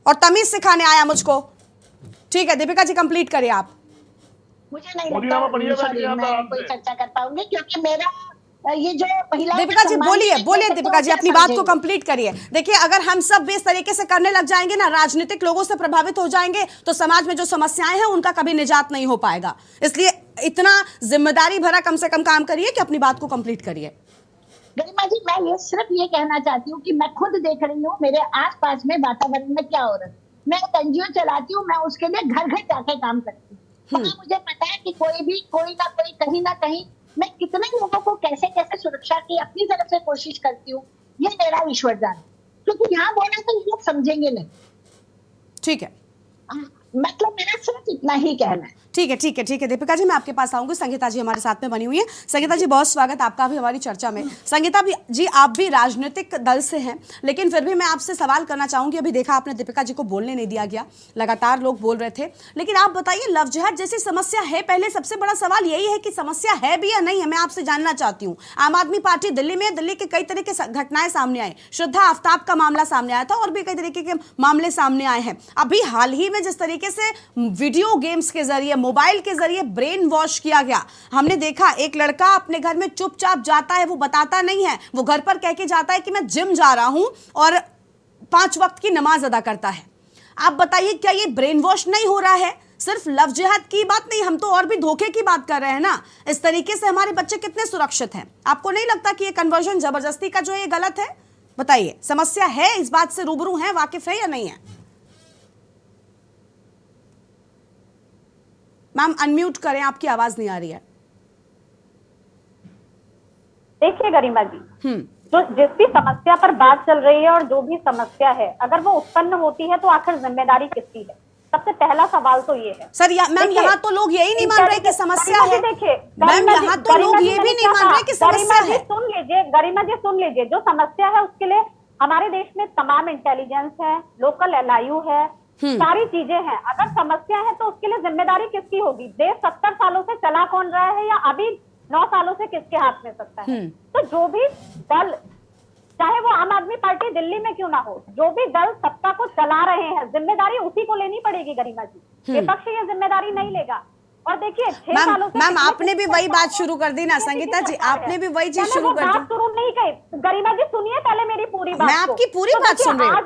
और तमीज सिखाने आया मुझको, ठीक है। दीपिका जी कंप्लीट करिए आप। मुझे नहीं मोदीनामा पढ़िए लगता बैठ के sorry, यहाँ पर मैं आप कोई में। चर्चा कर पाऊंगी, क्योंकि मेरा ये जो महिला दीपिका जी बोलिए, बोलिए दीपिका जी अपनी बात को कंप्लीट करिए। देखिए अगर हम सब भी इस तरीके से करने लग जाएंगे ना, राजनीतिक लोगों से प्रभावित हो जाएंगे, तो समाज में जो समस्याएं हैं उनका कभी निजात नहीं हो पाएगा। इसलिए इतना जिम्मेदारी भरा कम से कम काम करिए कि अपनी बात को कंप्लीट करिए। गरिमा जी, मैं ये सिर्फ ये कहना चाहती हूँ कि मैं खुद देख रही हूँ मेरे आसपास में वातावरण में क्या हो रहा है। मैं एक एनजीओ चलाती हूँ, मैं उसके लिए घर घर जाके काम करती हूँ। वहाँ मुझे पता है कि कोई ना कोई कहीं ना कहीं मैं कितने लोगों को कैसे कैसे सुरक्षा की अपनी तरफ से कोशिश करती हूँ, ये मेरा ईश्वर जान। क्योंकि यहाँ बोला तो ये लोग समझेंगे नहीं, ठीक है। मतलब मेरा सिर्फ इतना ही कहना है। ठीक है, ठीक है, ठीक है। दीपिका जी मैं आपके पास आऊंगी। संगीता जी हमारे साथ में बनी हुई है। संगीता जी बहुत स्वागत आपका भी हमारी चर्चा में। संगीता जी आप भी राजनीतिक दल से हैं, लेकिन फिर भी मैं आपसे सवाल करना चाहूंगी। अभी देखा आपने दीपिका जी को बोलने नहीं दिया गया, लगातार लोग बोल रहे थे, लेकिन आप बताइए लव जिहाद जैसी समस्या है, पहले सबसे बड़ा सवाल यही है कि समस्या है भी या नहीं है, मैं आपसे जानना चाहती हूँ। आम आदमी पार्टी दिल्ली में, दिल्ली के कई तरह के घटनाएं सामने आए, श्रद्धा आफ्ताब का मामला सामने आया था और भी कई तरीके के मामले सामने आए हैं। अभी हाल ही में जिस तरीके से वीडियो गेम्स के जरिए, मोबाइल के जरिए ब्रेन वॉश किया गया, हमने देखा एक लड़का अपने घर में चुपचाप जाता है, वो बताता नहीं है, वो घर पर कह के जाता है कि मैं जिम जा रहा हूं और 5 वक्त की नमाज अदा करता है। आप बताइए क्या ये ब्रेन वॉश नहीं हो रहा है? सिर्फ लव जिहाद की बात नहीं, हम तो और भी धोखे की बात कर रहे हैं ना। इस तरीके से हमारे बच्चे कितने सुरक्षित हैं? आपको नहीं लगता कि ये कन्वर्जन जबरदस्ती का जो ये गलत है? बताइए, समस्या है, इस बात से रूबरू हैं, वाकिफ है या नहीं है? मैम अनम्यूट करें, आपकी आवाज नहीं आ रही है। देखिए गरिमा जी, जो जिस भी समस्या पर बात चल रही है और जो भी समस्या है, अगर वो उत्पन्न होती है तो आखिर जिम्मेदारी किसकी है? सबसे पहला सवाल तो ये है। सर मैम यहाँ तो लोग यही नहीं मान रहे कि समस्या है। देखिए मैम यहाँ तो लोग ये भी नहीं मान रहे कि समस्या है। सुन लीजिए गरिमा जी, सुन लीजिए, जो समस्या है उसके लिए हमारे देश में तमाम इंटेलिजेंस है, लोकल LIU है, सारी चीजें हैं। अगर समस्या है तो उसके लिए जिम्मेदारी किसकी होगी? देश 70 सालों से चला कौन रहा है, या अभी 9 सालों से किसके हाथ में सत्ता है? तो जो भी दल, चाहे वो आम आदमी पार्टी दिल्ली में क्यों ना हो, जो भी दल सत्ता को चला रहे हैं, जिम्मेदारी उसी को लेनी पड़ेगी गरिमा जी। विपक्ष ये जिम्मेदारी नहीं लेगा। और देखिए 6 सालों से मैम आपने भी वही बात शुरू कर दी ना संगीता जी, आपने भी वही चीज शुरू कर दी। शुरू नहीं की गरिमा जी, सुनिए पहले मेरी पूरी बात। मैं आपकी पूरी बात सुन रही हूँ।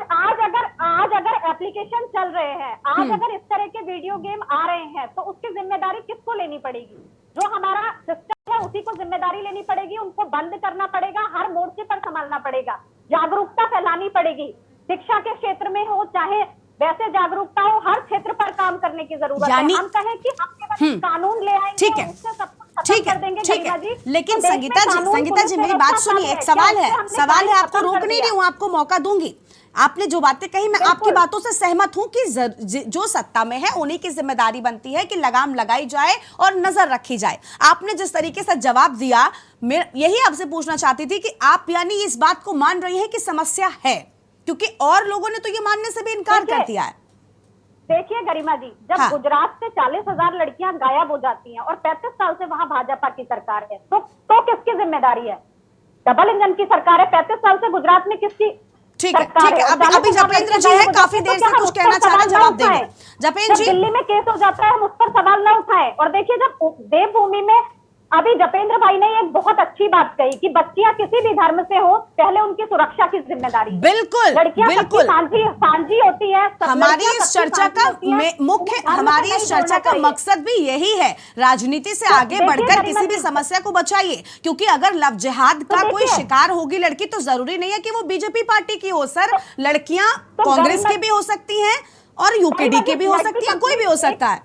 आज अगर एप्लीकेशन चल रहे हैं, आज अगर इस तरह के वीडियो गेम आ रहे हैं, तो उसकी जिम्मेदारी किसको लेनी पड़ेगी? जो हमारा सिस्टम है उसी को जिम्मेदारी लेनी पड़ेगी, उनको बंद करना पड़ेगा, हर मोर्चे पर संभालना पड़ेगा, जागरूकता फैलानी पड़ेगी। शिक्षा के क्षेत्र में हो, चाहे वैसे जागरूकता हो, हर क्षेत्र पर काम करने की जरूरत है। हम कहें कि हम केवल कानून ले आएंगे, ठीक है, उससे सब कुछ खत्म कर देंगे गरिमा जी। लेकिन तो संगीता जी मेरी बात सुनिए, एक सवाल है, आपको रोक नहीं रही हूँ, आपको मौका दूंगी। आपने जो बातें कही, मैं आपकी बातों से सहमत हूं कि जो सत्ता में है उन्हीं की जिम्मेदारी बनती है कि लगाम लगाई जाए और नजर रखी जाए। आपने जिस तरीके से जवाब दिया, मैं यही आपसे पूछना चाहती थी कि आप यानी इस बात को मान रही हैं कि समस्या है, क्योंकि और लोगों ने तो ये मानने से भी इनकार कर दिया है। देखिए गरिमा जी, जब गुजरात से 40,000 लड़कियां गायब हो जाती हैं और 35 साल से वहां भाजपा की सरकार है, तो किसकी जिम्मेदारी है? डबल इंजन की सरकार है। 35 साल से गुजरात में किसकी? ठीक है। अभी जपेंद्र जी है, काफी देर से कुछ कहना चाह रहे हैं, जवाब देंगे जपेंद्र जी। दिल्ली में केस हो जाता है, हम उस पर सवाल न उठाएं। और देखिए, जब देवभूमि में अभी जपेंद्र भाई ने एक बहुत अच्छी बात कही कि बच्चियां किसी भी धर्म से हो, पहले उनकी सुरक्षा की जिम्मेदारी। बिल्कुल, लड़कियां बिल्कुल सांझी होती है। हमारी इस चर्चा का मकसद भी यही है, राजनीति से आगे बढ़कर किसी भी समस्या को बचाइए। क्योंकि अगर लव जिहाद का कोई शिकार होगी लड़की, तो जरूरी नहीं है कि वो बीजेपी पार्टी की हो सर। लड़कियां कांग्रेस की भी हो सकती हैं और यूकेडी की भी हो सकती है, कोई भी हो सकता है।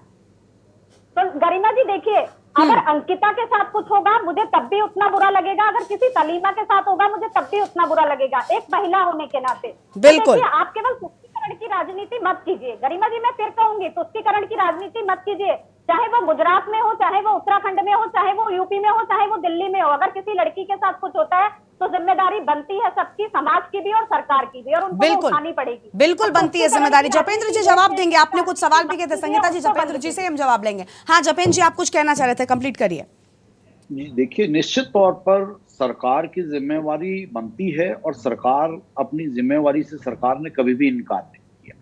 तो गरिमा जी देखिए, अगर अंकिता के साथ कुछ होगा मुझे तब भी उतना बुरा लगेगा, अगर किसी सलीमा के साथ होगा मुझे तब भी उतना बुरा लगेगा, एक महिला होने के नाते। बिल्कुल। तो आप केवल तुष्टीकरण की राजनीति मत कीजिए गरिमा जी, मैं फिर कहूंगी, तुष्टीकरण की राजनीति मत कीजिए। चाहे वो गुजरात में हो, चाहे वो उत्तराखंड में हो, चाहे वो यूपी में हो, चाहे वो दिल्ली में हो, अगर किसी लड़की के साथ कुछ होता है तो जिम्मेदारी बनती है सबकी, समाज की भी और सरकार की भी, और उनको उठानी पड़ेगी। बिल्कुल बनती है जिम्मेदारी। जपेंद्र जी जवाब देंगे, आपने कुछ सवाल भी किए थे संगीता जी, जपेंद्र जी से हम जवाब लेंगे। हाँ जपेंद्र जी, आप कुछ कहना चाह रहे थे, कंप्लीट करिए। देखिए, निश्चित तौर पर सरकार की जिम्मेवारी बनती है और सरकार अपनी जिम्मेवारी से सरकार ने कभी भी इनकार नहीं किया।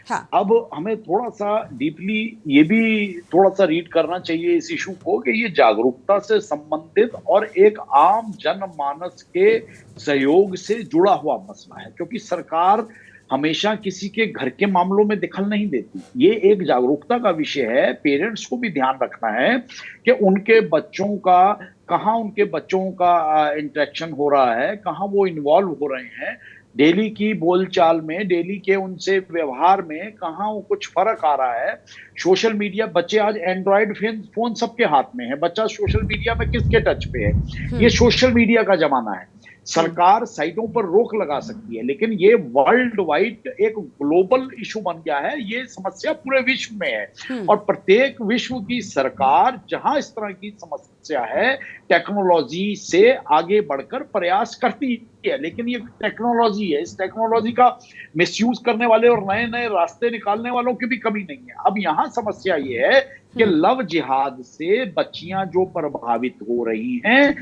हाँ। अब हमें थोड़ा सा डीपली ये भी थोड़ा सा रीड करना चाहिए इस इशू को कि ये जागरूकता से संबंधित और एक आम जनमानस के सहयोग से जुड़ा हुआ मसला है, क्योंकि सरकार हमेशा किसी के घर के मामलों में दखल नहीं देती। ये एक जागरूकता का विषय है। पेरेंट्स को भी ध्यान रखना है कि उनके बच्चों का कहाँ उनके बच्चों का इंटरेक्शन हो रहा है, कहाँ वो इन्वॉल्व हो रहे हैं, डेली की बोलचाल में, डेली के उनसे व्यवहार में कहाँ वो कुछ फर्क आ रहा है। सोशल मीडिया, बच्चे आज एंड्रॉइड फोन सबके हाथ में है, बच्चा सोशल मीडिया में किसके टच पे है? ये सोशल मीडिया का जमाना है। सरकार साइटों पर रोक लगा सकती है, लेकिन ये वर्ल्ड वाइड एक ग्लोबल इशू बन गया है। ये समस्या पूरे विश्व में है और प्रत्येक विश्व की सरकार जहां इस तरह की समस्या है, टेक्नोलॉजी से आगे बढ़कर प्रयास करती है। लेकिन ये टेक्नोलॉजी है, इस टेक्नोलॉजी का मिसयूज करने वाले और नए नए रास्ते निकालने वालों की भी कमी नहीं है। अब यहाँ समस्या ये है कि लव जिहाद से बच्चियां जो प्रभावित हो रही हैं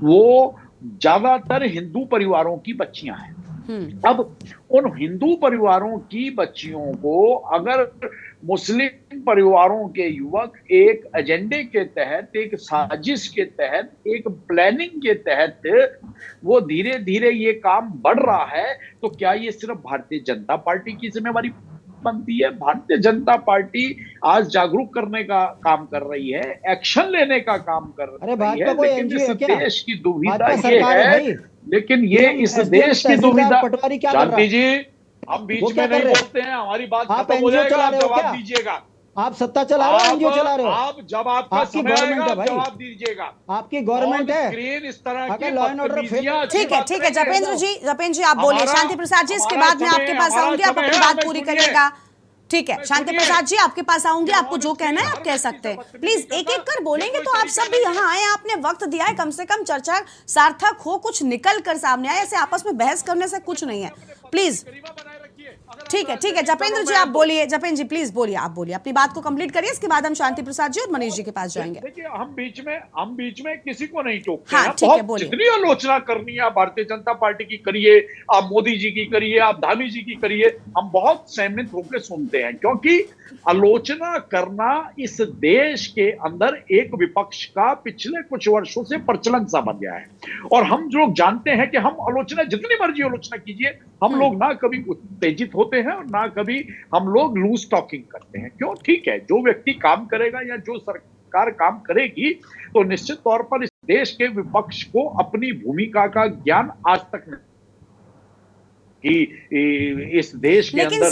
वो ज्यादातर हिंदू परिवारों की बच्चियां हैं। अब उन हिंदू परिवारों की बच्चियों को अगर मुस्लिम परिवारों के युवक एक एजेंडे के तहत, एक साजिश के तहत, एक प्लानिंग के तहत वो धीरे धीरे ये काम बढ़ रहा है, तो क्या ये सिर्फ भारतीय जनता पार्टी की जिम्मेवारी बनती है? भारतीय जनता पार्टी आज जागरूक करने का काम कर रही है, एक्शन लेने का काम कर रही है, लेकिन इस देश की दुविधा ये है, लेकिन ये इस देश की दुविधा, शांति जी हम बीच में नहीं बोलते हैं, हमारी बात खत्म हो जाएगा, आप जवाब दीजिएगा। आप सत्ता चला रहे हो, एनजीओ चला रहे हो, आप जब आपका समय आएगा जवाब दीजिएगा। आपकी गवर्नमेंट है, स्क्रीन इस तरह की लॉ एंड ऑर्डर। ठीक है जपेंद्र जी आप बोलिए। शांति प्रसाद जी, इसके बाद में आपके पास आऊंगी, आप अपनी बात पूरी करिएगा। ठीक है शांति प्रसाद जी, आपके पास आऊंगी, आपको जो कहना है आप कह सकते हैं। प्लीज एक एक कर बोलेंगे तो आप सब भी यहाँ आए, आपने वक्त दिया है, कम से कम चर्चा सार्थक हो, कुछ निकल कर सामने आए, ऐसे आपस में बहस करने से कुछ नहीं है। प्लीज ठीक है जपेंद्र जी आप बोलिए, जपेंद्र जी प्लीज बोलिए, आप बोलिए, अपनी बात को कंप्लीट करिए, इसके बाद हम शांति प्रसाद जी और मनीष जी के पास जाएंगे। देखिए हम बीच में किसी को नहीं टोकते। हाँ, ठीक है, बोलिए। जितनी आलोचना करनी है आप भारतीय जनता पार्टी की करिए, आप मोदी जी की करिए, आप धामी जी की करिए, हम बहुत संयमित होकर सुनते हैं, क्योंकि आलोचना करना इस देश के अंदर एक विपक्ष का पिछले कुछ वर्षों से प्रचलन सा बन गया है। और हम जो लोग जानते हैं कि हम आलोचना जितनी मर्जी आलोचना कीजिए, हम लोग ना कभी उत्तेजित होते हैं और ना कभी हम लोग लूज टॉकिंग करते हैं। क्यों? ठीक है, जो व्यक्ति काम करेगा या जो सरकार काम करेगी तो निश्चित तौर पर इस देश के विपक्ष को अपनी भूमिका का ज्ञान आज तक नहीं कि इस देश के लेकिन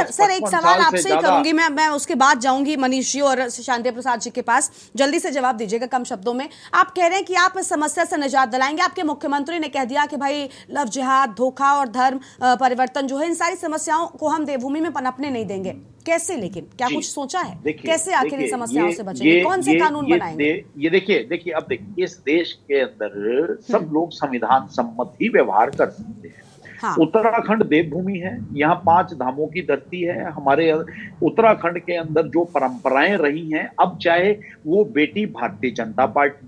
सर एक सवाल आपसे ही करूंगी मैं उसके बाद जाऊंगी मनीष जी और शांति प्रसाद जी के पास। जल्दी से जवाब दीजिएगा कम शब्दों में। आप कह रहे हैं कि आप इस समस्या से निजात दिलाएंगे, आपके मुख्यमंत्री ने कह दिया कि भाई लव जिहाद, धोखा और धर्म परिवर्तन जो है, इन सारी समस्याओं को हम देवभूमि में पनपने नहीं देंगे। कैसे? लेकिन क्या कुछ सोचा है कैसे आखिर इन समस्याओं से बचेंगे? कौन से कानून बनाएंगे? ये देखिए अब देखिए, इस देश के अंदर सब लोग संविधान सम्मत ही व्यवहार कर सकते हैं। हाँ। उत्तराखंड देवभूमि है, यहाँ 5 धामों की धरती है। हमारे उत्तराखंड के अंदर जो परंपराएं रही हैं, अब चाहे वो बेटी भारतीय जनता पार्टी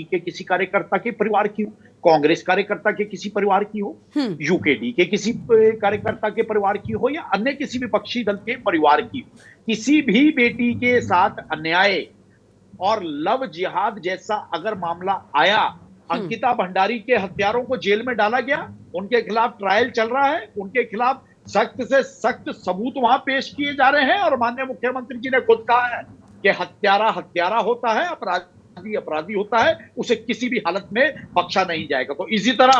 के किसी कार्यकर्ता के परिवार की हो, कांग्रेस कार्यकर्ता के किसी परिवार की हो, यूकेडी के किसी कार्यकर्ता के परिवार की हो, या अन्य किसी विपक्षी दल के परिवार की हो, किसी भी बेटी के साथ अन्याय और लव जिहाद जैसा अगर मामला आया, अंकिता भंडारी के हत्यारों को जेल में डाला गया, उनके खिलाफ ट्रायल चल रहा है, उनके खिलाफ सख्त से सख्त सबूत वहां पेश किए जा रहे हैं, और माननीय मुख्यमंत्री जी ने खुद कहा है कि हत्यारा हत्यारा होता है, अपराधी अपराधी होता है, उसे किसी भी हालत में बख्शा नहीं जाएगा। तो इसी तरह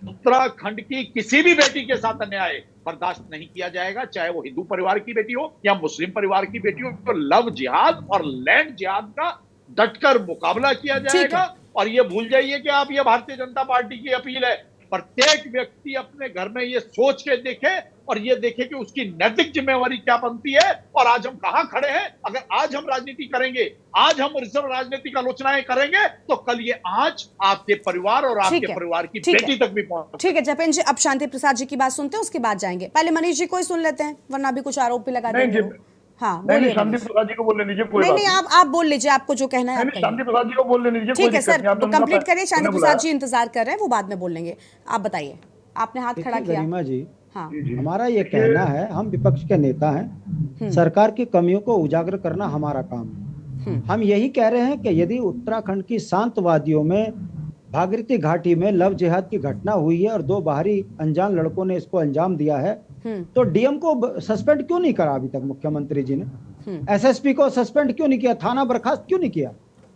उत्तराखंड की किसी भी बेटी के साथ अन्याय बर्दाश्त नहीं किया जाएगा, चाहे वो हिंदू परिवार की बेटी हो या मुस्लिम परिवार की बेटी हो। तो लव जिहाद और लैंड जिहाद का डटकर मुकाबला किया जाएगा। और ये भूल जाइए कि आप ये भारतीय जनता पार्टी की अपील है, प्रत्येक व्यक्ति अपने घर में ये सोच के देखे और ये देखे कि उसकी नैतिक जिम्मेवारी क्या बनती है और आज हम कहां खड़े हैं। अगर आज हम राजनीति करेंगे, आज हम रिजर्व राजनीतिक आलोचनाएं करेंगे, तो कल ये आज आपके परिवार और आपके परिवार की बेटी तक भी पहुंच। ठीक है जपेंद्र जी, अब शांति प्रसाद जी की बात सुनते हैं, उसके बाद जाएंगे। पहले मनीष जी को ही सुन लेते हैं, वरना भी कुछ आरोप भी लगा देंगे। हाँ बोलिए। शांति प्रसाद जी को बोलने दीजिए, कोई नहीं आप बोल लीजिए, आपको जो कहना है। शांति प्रसाद जी को बोलने दीजिए। ठीक है सर, तो कंप्लीट करिए। शांति प्रसाद जी इंतजार कर रहे हैं, वो बाद में बोल लेंगे। आप बताइए, आपने हाथ खड़ा किया। गरिमा जी, हाँ हमारा ये कहना है, हम विपक्ष के नेता हैं, सरकार की कमियों को उजागर करना हमारा काम है। हम यही कह रहे हैं कि यदि उत्तराखंड की शांतवादियों में भागीरथी घाटी में लव जिहाद की घटना हुई है और 2 बाहरी अनजान लड़कों ने इसको अंजाम दिया है, तो डीएम को सस्पेंड क्यों नहीं करा अभी तक मुख्यमंत्री जी ने? एसएसपी को सस्पेंड क्यों नहीं किया? थाना बर्खास्त क्यों नहीं किया?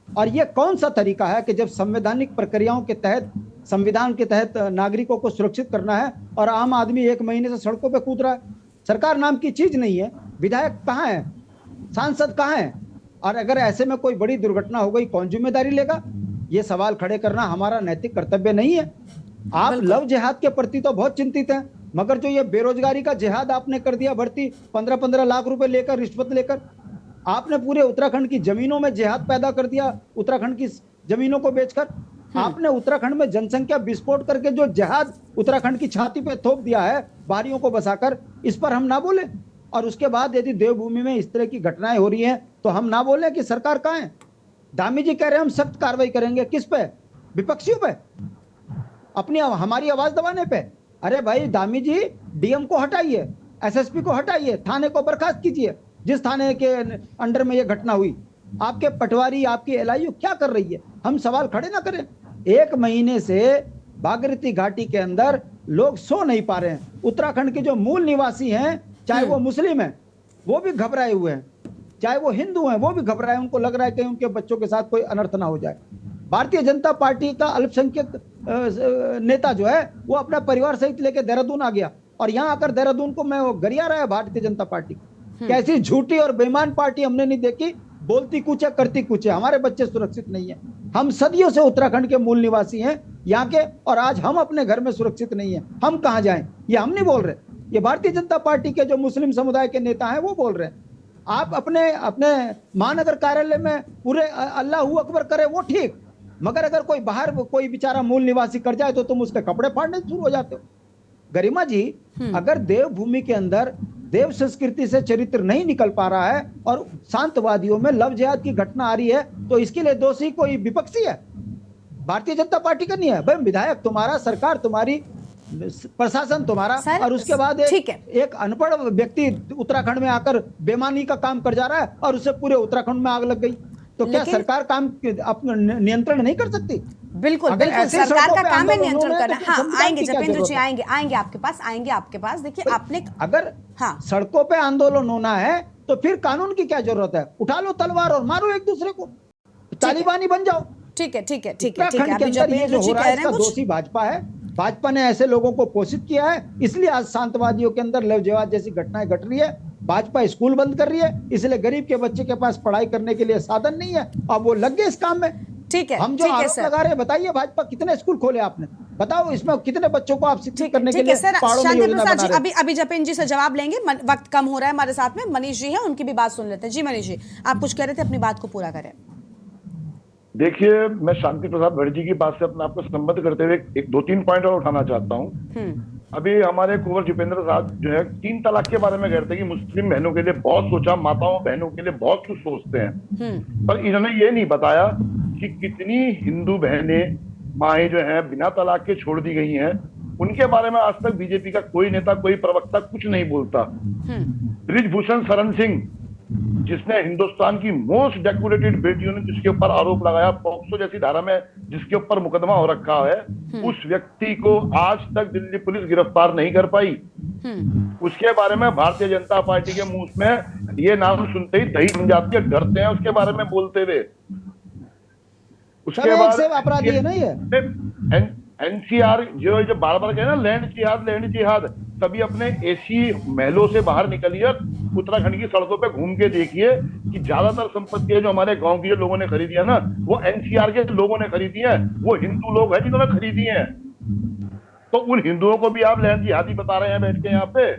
और ये कौन सा तरीका है कि जब संवैधानिक प्रक्रियाओं के तहत, संविधान के तहत नागरिकों को सुरक्षित करना है और आम आदमी 1 महीने से सड़कों पे कूद रहा है? सरकार नाम की चीज नहीं है, विधायक कहाँ है, सांसद कहाँ है? और अगर ऐसे में कोई बड़ी दुर्घटना हो गई, कौन जिम्मेदारी लेगा? ये सवाल खड़े करना हमारा नैतिक कर्तव्य नहीं है। आप लव जिहाद के प्रति तो बहुत चिंतित हैं, मगर जो ये बेरोजगारी का जिहाद आपने कर दिया, भर्ती 15-15 लाख रुपए लेकर, रिश्वत लेकर, आपने पूरे उत्तराखंड की जमीनों में जिहाद पैदा कर दिया। उत्तराखंड की जमीनों को बेचकर आपने उत्तराखंड में जनसंख्या विस्फोट करके जो जिहाद उत्तराखंड की छाती पे थोप दिया है बारियों को बसाकर, इस पर हम ना बोले? और उसके बाद यदि देवभूमि में इस तरह की घटनाएं हो रही हैं तो हम ना बोले कि सरकार कहाँ है? धामी जी कह रहे हैं हम सख्त कार्रवाई करेंगे, किस पे? विपक्षियों पे, अपनी हमारी आवाज दबाने पे। अरे भाई धामी जी, डीएम को हटाइए, एसएसपी को हटाइए, थाने को बर्खास्त कीजिए जिस थाने के अंडर में ये घटना हुई। आपके पटवारी, आपकी एलआईयू क्या कर रही है? हम सवाल खड़े ना करें? 1 महीने से भागीरथी घाटी के अंदर लोग सो नहीं पा रहे हैं। उत्तराखंड के जो मूल निवासी हैं, चाहे वो मुस्लिम हैं वो भी घबराए हुए हैं, चाहे वो हिंदू हैं वो भी घबराए, उनको लग रहा है कि उनके बच्चों के साथ कोई अनर्थ ना हो जाए। भारतीय जनता पार्टी का अल्पसंख्यक नेता जो है वो अपना परिवार सहित लेके देहरादून आ गया, और यहाँ आकर देहरादून को मैं गरिया रहा है भारतीय जनता पार्टी। कैसी झूठी और बेईमान पार्टी हमने नहीं देखी, बोलती कुछ है करती कुछ है। हमारे बच्चे सुरक्षित नहीं है। हम सदियों से उत्तराखंड के मूल निवासी हैं यहाँ के, और आज हम अपने घर में सुरक्षित नहीं है। हम कहाँ जाएं? ये हम नहीं बोल रहे, ये भारतीय जनता पार्टी के जो मुस्लिम समुदाय के नेता हैं वो बोल रहे हैं। आप अपने अपने महानगर कार्यालय में पूरे अल्लाह अकबर करे वो ठीक, मगर अगर कोई बाहर कोई बेचारा मूल निवासी कर जाए तो तुम उसके कपड़े फाड़ने शुरू हो जाते हो। गरिमा जी, अगर देवभूमि के अंदर देव संस्कृति से चरित्र नहीं निकल पा रहा है और शांतवादियों में लव जिहाद की घटना आ रही है, तो इसके लिए दोषी कोई विपक्षी है, भारतीय जनता पार्टी का नहीं है। भाई विधायक तुम्हारा, सरकार तुम्हारी, प्रशासन तुम्हारा, और उसके बाद एक अनपढ़ व्यक्ति उत्तराखंड में आकर बेईमानी का काम कर जा रहा है और उससे पूरे उत्तराखंड में आग लग गई, तो क्या सरकार काम नियंत्रण नहीं कर सकती? बिल्कुल बिल्कुल, सरकार का काम है नियंत्रण करना। हाँ, आएंगे जपेंद्र जी, आएंगे आपके पास। देखिए आपने, अगर सड़कों पे आंदोलन होना है तो फिर कानून की क्या जरूरत है? उठा लो तलवार और मारो एक दूसरे को, तालिबानी बन जाओ। ठीक है। उत्तराखंड के अंदर ये जो हो रहा है इसका दोषी भाजपा है। भाजपा ने ऐसे लोगों को पोषित किया है, इसलिए आज शांतवादियों के अंदर लव जिहाद जैसी घटनाएं घट रही है। भाजपा स्कूल बंद कर रही है, इसलिए गरीब के बच्चे के पास पढ़ाई करने के लिए साधन नहीं है, अब वो लग गए इस काम में। ठीक है, हम जो आरोप लगा रहे हैं, बताइए भाजपा कितने स्कूल खोले आपने, बताओ इसमें कितने बच्चों को आप शिक्षित करने के लिए पहाड़ों में योजना बना रहे हैं? अभी जपेंद्र जी से जवाब लेंगे, वक्त कम हो रहा है हमारे साथ में। मनीष जी हैं, उनकी भी बात सुन लेते हैं। जी मनीष जी, आप कुछ कह रहे थे, अपनी बात को पूरा करें। देखिए, मैं शांति प्रसाद भट्ट जी की बात से अपने आपको संबद्ध करते हुए एक 2-3 पॉइंट और उठाना चाहता हूँ। अभी हमारे कुंवर जितेंद्र साहब जो है 3 तलाक के बारे में कहते हैं कि मुस्लिम बहनों के लिए बहुत सोचा, माताओं बहनों के लिए बहुत कुछ सोचते हैं, पर इन्होंने ये नहीं बताया कि कितनी हिंदू बहनें, माएँ जो है बिना तलाक के छोड़ दी गई हैं। उनके बारे में आज तक बीजेपी का कोई नेता, कोई प्रवक्ता कुछ नहीं बोलता। ब्रिजभूषण शरण सिंह, जिसने हिंदुस्तान की मोस्ट डेकोरेटेड बेटियों ने जिसके ऊपर आरोप लगाया, पॉक्सो जैसी धारा में जिसके ऊपर मुकदमा हो रखा है, उस व्यक्ति को आज तक दिल्ली पुलिस गिरफ्तार नहीं कर पाई। उसके बारे में भारतीय जनता पार्टी के मुंह में ये नाम सुनते ही दही जम जाती है, डरते हैं उसके बारे में बोलते हुए। उसके बाद अपराधी है ना ये एनसीआर जो बार बार कहे ना लैंड जिहाद, तभी अपने एसी महलों से बाहर निकलिए, उत्तराखंड की सड़कों पे घूम के देखिए कि ज्यादातर संपत्तियां जो हमारे गांव के लोगों ने खरीदी है ना, वो एनसीआर के लोगों ने खरीदी है, वो हिंदू लोग हैं जिन्होंने खरीदी है। तो उन हिंदुओं को भी आप लैंड जिहादी बता रहे हैं बैठ के यहाँ पे।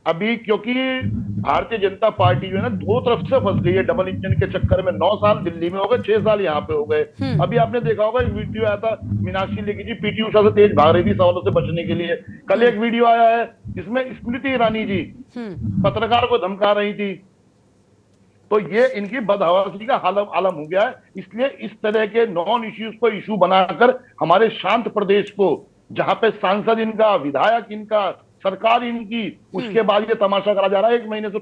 अभी क्योंकि भारतीय जनता पार्टी जो है ना 2 तरफ से फंस गई है डबल इंजन के चक्कर में। 9 साल दिल्ली में हो गए, 6 साल यहाँ पे हो गए। अभी आपने देखा होगा एक वीडियो आया था, मीनाक्षी लेखी जी पीटी उषा से तेज भाग रही थी सवालों से बचने के लिए। कल एक वीडियो आया है जिसमें स्मृति ईरानी जी पत्रकार को धमका रही थी। तो ये इनकी बदहवासी का आलम हो गया है। इसलिए इस तरह के नॉन इश्यूज को इशू बनाकर हमारे शांत प्रदेश को, जहां पे सांसद इनका, विधायक इनका, सरकार इनकी, उसके बाद ये तमाशा करा जा रहा है 1 महीने से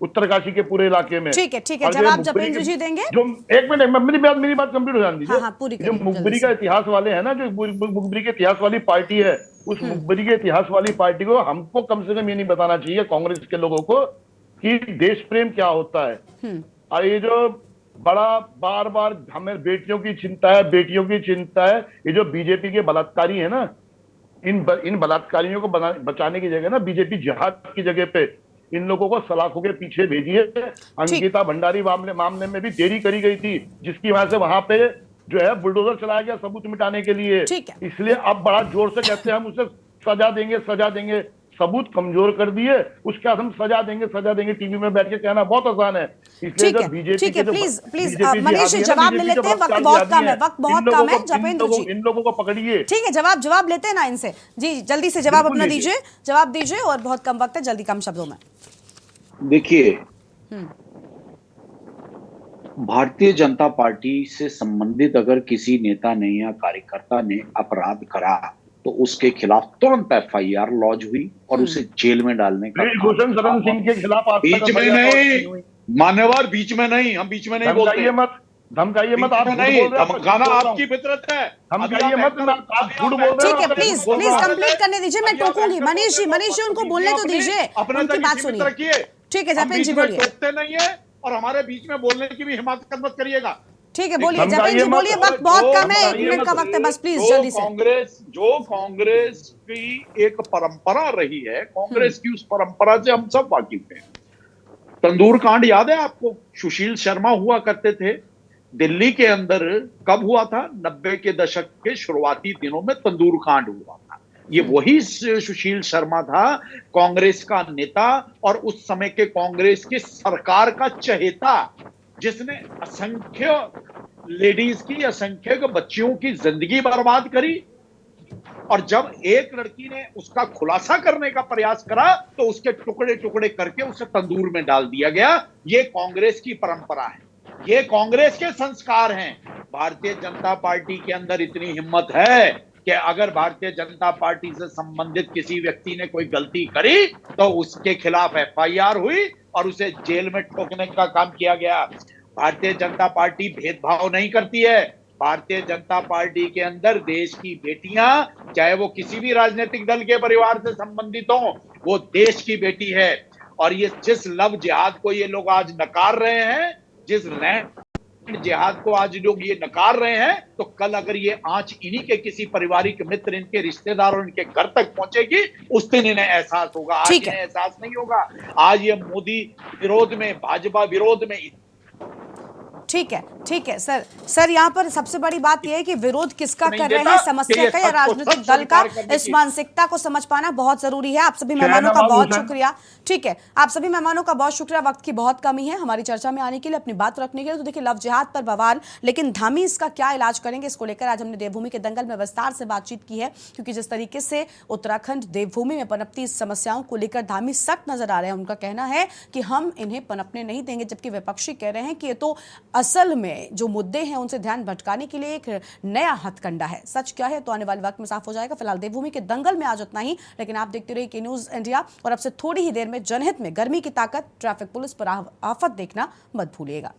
उत्तरकाशी के पूरे इलाके में। ठीक है, जवाब जपेंद्र जी देंगे। जो 1 मिनट मेरी बात कंप्लीट हो जाने दीजिए। हाँ, पूरी जो मुखबिरी का इतिहास वाले हैं ना, जो मुखबिरी के इतिहास वाली पार्टी है, उस मुखबिरी के इतिहास वाली पार्टी को हमको कम से कम ये नहीं बताना चाहिए कांग्रेस के लोगों को कि देश प्रेम क्या होता है। और ये जो बड़ा बार बार हमें बेटियों की चिंता है, ये जो बीजेपी के बलात्कारी है ना, इन बलात्कारियों को बचाने की जगह ना बीजेपी जिहाद की जगह पे इन लोगों को सलाखों के पीछे भेजिए। अंकिता भंडारी मामले में भी देरी करी गई थी, जिसकी वजह से वहां पे जो है बुलडोजर चलाया गया सबूत मिटाने के लिए। इसलिए अब बड़ा जोर से कहते हैं हम उसे सजा देंगे। सबूत कमजोर कर दिए, उसके बाद हम सजा देंगे टीवी में बैठ के कहना बहुत आसान है। इसलिए जब बीजेपी के प्लीज मनीष जी जवाब ले लेते हैं, वक्त बहुत कम है। जपेंद्र जी, इन लोगों को पकड़िए। ठीक है, जवाब लेते हैं ना इनसे। जी जल्दी से जवाब अपना दीजिए, जवाब दीजिए, और बहुत कम वक्त है, जल्दी, कम शब्दों में। देखिए, भारतीय जनता पार्टी से संबंधित अगर किसी नेता ने या कार्यकर्ता ने अपराध करा तो उसके खिलाफ तुरंत एफआईआर लॉन्च हुई और उसे जेल में डालने का। ब्रिजभूषण शरण सिंह के खिलाफ बीच में नहीं, मान्यवर, बीच में नहीं, हम बीच में नहीं बोलते। धमकाइए मत, आप नहीं, धमकाना आपकी फितरत है। धमकाइए मत, आप झूठ बोल रहे हैं। ठीक है, प्लीज कंप्लीट करने दीजिए, मैं टोकूंगी। मनीष जी उनको बोलने तो दीजिए, उनकी बात सुनिए। ठीक है, जपेंद्र जी बोलिए। टोकते नहीं है और हमारे बीच में बोलने की भी हिम्मत मत करिएगा। ठीक है, बोलिए जपेंद्र जी, बोलिए, वक्त बहुत कम है, 1 मिनट का वक्त है बस, प्लीज जल्दी से। कांग्रेस की एक परंपरा रही है, कांग्रेस की उस परंपरा से हम सब वाकिफ हैं। तंदूर कांड याद है आपको? सुशील शर्मा हुआ करते थे दिल्ली के अंदर। कब हुआ था? 90 के दशक के शुरुआती दिनों में तंदूर कांड हुआ था। ये वही सुशील शर्मा था, कांग्रेस का नेता और उस समय के कांग्रेस की सरकार का चहेता, जिसने असंख्य लेडीज की, असंख्य बच्चियों की जिंदगी बर्बाद करी। और जब एक लड़की ने उसका खुलासा करने का प्रयास करा तो उसके टुकड़े टुकड़े करके उसे तंदूर में डाल दिया गया। ये कांग्रेस की परंपरा है, ये कांग्रेस के संस्कार हैं। भारतीय जनता पार्टी के अंदर इतनी हिम्मत है कि अगर भारतीय जनता पार्टी से संबंधित किसी व्यक्ति ने कोई गलती करी तो उसके खिलाफ एफआईआर हुई और उसे जेल में ठोकने का काम किया गया। भारतीय जनता पार्टी भेदभाव नहीं करती है। भारतीय जनता पार्टी के अंदर देश की बेटियां, चाहे वो किसी भी राजनीतिक दल के परिवार से संबंधित हो, वो देश की बेटी है। और ये जिस लव जिहाद को ये लोग आज नकार रहे हैं, जिस लैंड जिहाद को आज लोग ये नकार रहे हैं, तो कल अगर ये आंच इन्हीं के किसी पारिवारिक मित्र, इनके रिश्तेदार और इनके घर तक पहुंचेगी, उस दिन इन्हें एहसास होगा। आज इन्हें एहसास नहीं होगा। आज ये मोदी विरोध में, भाजपा विरोध में। ठीक है सर यहाँ पर सबसे बड़ी बात यह है कि विरोध किसका कर रहे हैं, समस्या का या राजनीतिक दल का, इस मानसिकता को समझ पाना बहुत जरूरी है। आप सभी मेहमानों का बहुत शुक्रिया। ठीक है, आप सभी मेहमानों का बहुत शुक्रिया। वक्त की बहुत कमी है हमारी चर्चा में आने के लिए, अपनी बात रखने के लिए। तो देखिए, लव जिहाद पर बवाल, लेकिन धामी इसका क्या इलाज करेंगे, इसको लेकर आज हमने देवभूमि के दंगल में विस्तार से बातचीत की है। क्योंकि जिस तरीके से उत्तराखंड देवभूमि में पनपती समस्याओं को लेकर धामी सख्त नजर आ रहे हैं। उनका कहना है कि हम इन्हें पनपने नहीं देंगे, जबकि विपक्षी कह रहे हैं कि ये तो असल में जो मुद्दे हैं उनसे ध्यान भटकाने के लिए एक नया हथकंडा है। सच क्या है तो आने वाले वक्त में साफ हो जाएगा। फिलहाल देवभूमि के दंगल में आज उतना ही, लेकिन आप देखते रहिए के न्यूज़ इंडिया और अब से थोड़ी ही देर में जनहित में गर्मी की ताकत, ट्रैफिक पुलिस पर आफत देखना मत भूलिएगा।